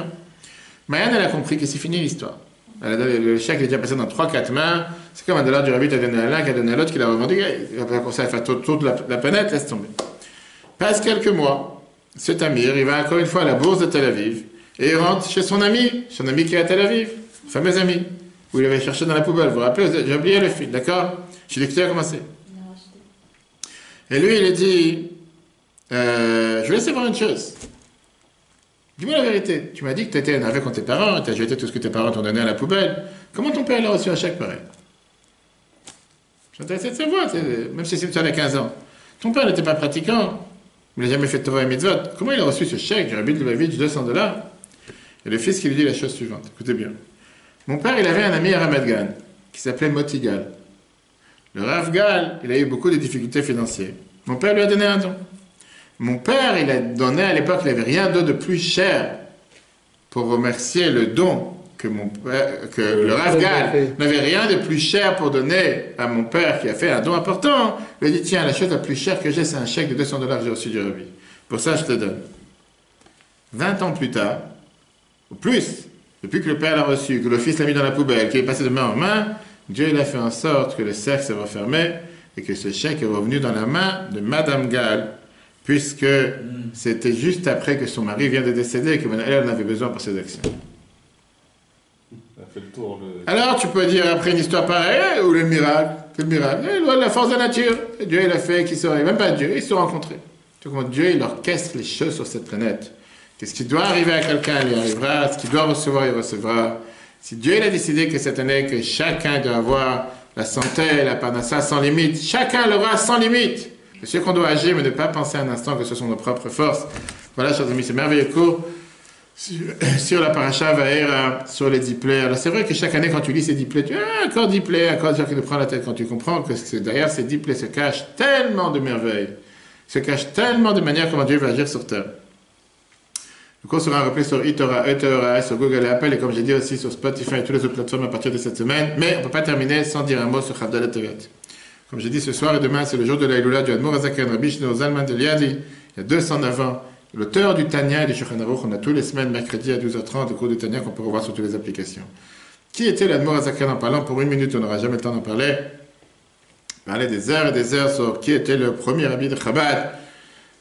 Mayan, elle a compris que c'est fini l'histoire. Le chèque est déjà passé dans 3-4 mains, c'est comme $1 du rabbi qui a donné à l'un, qui a donné à l'autre, qui l'a revendu, il va commencer à faire toute la planète, laisse tomber. Passe quelques mois, cet Amir, il va encore une fois à la bourse de Tel Aviv, et il rentre chez son ami qui est à Tel Aviv, fameux ami, où il avait cherché dans la poubelle. Vous vous rappelez, j'ai oublié le fil, d'accord? J'ai dit que tu as commencé. Et lui, il a dit, je voulais savoir une chose. Dis-moi la vérité. Tu m'as dit que tu étais énervé contre tes parents, tu as jeté tout ce que tes parents t'ont donné à la poubelle. Comment ton père a reçu un chèque pareil? Je suis intéressé de savoir, même si tu avais 15 ans. Ton père n'était pas pratiquant, il n'a jamais fait de Torah et Mitzvot. Comment il a reçu ce chèque du rabbi de Lubavitch, $200? Et le fils qui lui dit la chose suivante, écoutez bien. Mon père, il avait un ami à Ramat Gan, qui s'appelait Moti Gal. Le Rav Gal, il a eu beaucoup de difficultés financières. Mon père lui a donné un don. Mon père, il a donné à l'époque, il n'avait rien d'autre de plus cher pour remercier le don que le Rav Gal n'avait rien de plus cher pour donner à mon père qui a fait un don important. Il a dit, tiens, la chose la plus chère que j'ai, c'est un chèque de $200 que j'ai reçu du rabbi. Pour ça, je te donne. 20 ans plus tard, ou plus, depuis que le père l'a reçu, que le fils l'a mis dans la poubelle, qu'il est passé de main en main, Dieu il a fait en sorte que le cercle s'est refermé et que ce chèque est revenu dans la main de Madame Gall, puisque c'était juste après que son mari vient de décéder et qu'elle en avait besoin pour ses actions. Ça fait le tour. Alors tu peux dire après une histoire pareille, ou le miracle, quel miracle, la force de la nature. Et Dieu il a fait qu'ils se même pas Dieu, ils se sont rencontrés. Tu vois comment Dieu il orchestre les choses sur cette planète. Qu'est-ce qui doit arriver à quelqu'un, il y arrivera. Ce qu'il doit recevoir, il recevra. Si Dieu il a décidé que cette année, que chacun doit avoir la santé, la parnassa sans limite, chacun l'aura sans limite. C'est sûr qu'on doit agir, mais ne pas penser un instant que ce sont nos propres forces. Voilà, chers amis, c'est merveilleux cours sur la paracha Vaera, sur les diplés. Alors c'est vrai que chaque année, quand tu lis ces diplés, tu as encore diplé, encore dire qui nous prend la tête quand tu comprends que derrière ces diplés se cachent tellement de merveilles, se cachent tellement de manières comment Dieu va agir sur terre. Le cours sera repris sur eTorah, sur Google et Apple, et comme j'ai dit aussi sur Spotify et toutes les autres plateformes à partir de cette semaine. Mais on ne peut pas terminer sans dire un mot sur Chavdalet Tevet. Comme j'ai dit, ce soir et demain, c'est le jour de la Iloula du Admor Azaken, Rabbi Shneor Zalman de Liadi, il y a 209 ans. L'auteur du Tanya et du Shulchan Aruch, on a tous les semaines, mercredi à 12h30, le cours du Tanya qu'on peut revoir sur toutes les applications. Qui était l'Admor Azaken en parlant pour une minute, on n'aura jamais le temps d'en parler. Parler des heures et des heures sur qui était le premier rabbi de Chabad.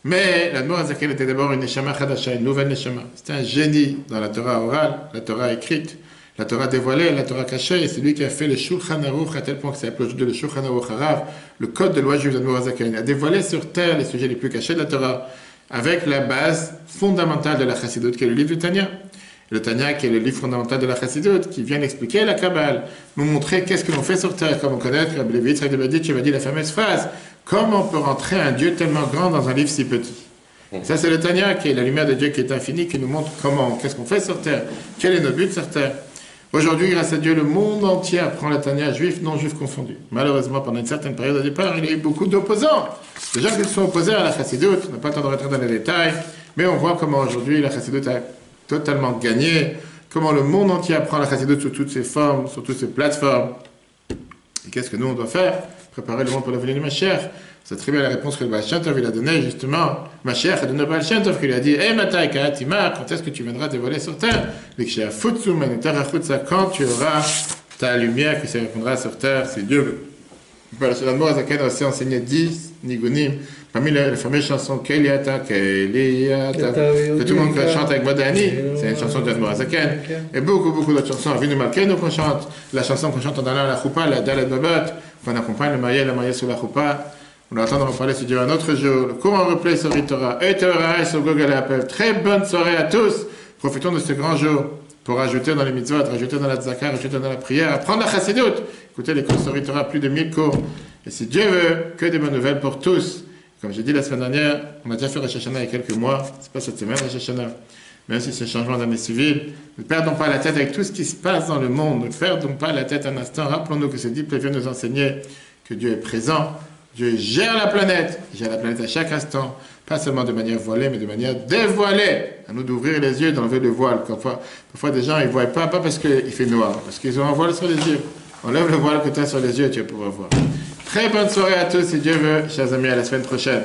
Mais l'Admor Azaken était d'abord une Neshama Chadasha, une nouvelle Neshama. C'était un génie dans la Torah orale, la Torah écrite, la Torah dévoilée, la Torah cachée. Et c'est lui qui a fait le Shulchan Aruch à tel point que c'est appelé aujourd'hui le Shulchan Aruch Harav, le code de loi juive d'Admor Azaken. Il a dévoilé sur terre les sujets les plus cachés de la Torah, avec la base fondamentale de la Chassidoute, qui est le livre du Tanya. Le Tanya, qui est le livre fondamental de la Chassidoute, qui vient expliquer la Kabbale, nous montrer qu'est-ce que l'on fait sur terre, comment connaître, Rabbi Levi Yitzhak de Berditch avait dit la fameuse phrase, comment on peut rentrer un Dieu tellement grand dans un livre si petit. Ça, c'est le Tanya, qui est la lumière de Dieu qui est infinie, qui nous montre comment, qu'est-ce qu'on fait sur terre, quel est notre but sur terre. Aujourd'hui, grâce à Dieu, le monde entier apprend le Tanya, juif, non juif confondu. Malheureusement, pendant une certaine période au départ, il y a eu beaucoup d'opposants. Des gens qui se sont opposés à la Chassidoute, on n'a pas le temps de rentrer dans les détails, mais on voit comment aujourd'hui la Chassidoute a totalement gagné, comment le monde entier apprend la Chassidoute sous toutes ses formes, sur toutes ses plateformes. Et qu'est-ce que nous, on doit faire? Préparer le monde pour la venue du Mashiach. C'est très bien la réponse que le Baal Shem Tov il a donnée, justement. Mashiach a donné au Baal Shem Tov qui lui a dit, hey, Matai Ka'atima, quand est-ce que tu viendras dévoiler sur terre? Quand tu auras ta lumière qui se répandra sur terre, si Dieu veut. Voilà, sur l'Admor Azaken a aussi enseigné 10 nigunim, parmi les fameuses chansons Keliata, Keliata, que tout le monde chante avec Modani, c'est une chanson de l'Admor Azaken, et beaucoup d'autres chansons, Avinu Malkeinu qu'on chante, la chanson qu'on chante en allant à la Choupa, la Dalet Babot, qu'on accompagne le marié sur la Choupa. On va attendre d'en parler ce Dieu un autre jour. Le cours en replay sur eTorah et sur Google et Apple. Très bonne soirée à tous. Profitons de ce grand jour. pour rajouter dans les mitzvot, rajouter dans la tzaka, rajouter dans la prière, apprendre la chassidut. Écoutez, les cours Torah, plus de 1000 cours. Et si Dieu veut, que des bonnes nouvelles pour tous. Comme j'ai dit la semaine dernière, on a déjà fait Rosh Hashanah il y a quelques mois, c'est pas cette semaine Rosh Hashanah, même si c'est changement d'année civile. Ne perdons pas la tête avec tout ce qui se passe dans le monde, ne perdons pas la tête un instant. Rappelons-nous que ce disciple vient nous enseigner que Dieu est présent, Dieu gère la planète à chaque instant, pas seulement de manière voilée, mais de manière dévoilée. À nous d'ouvrir les yeux, d'enlever le voile. Parfois des gens, ils ne voient pas parce qu'il fait noir, parce qu'ils ont un voile sur les yeux. Enlève le voile que tu as sur les yeux et tu vas pouvoir voir. Très bonne soirée à tous, si Dieu veut. Chers amis, à la semaine prochaine.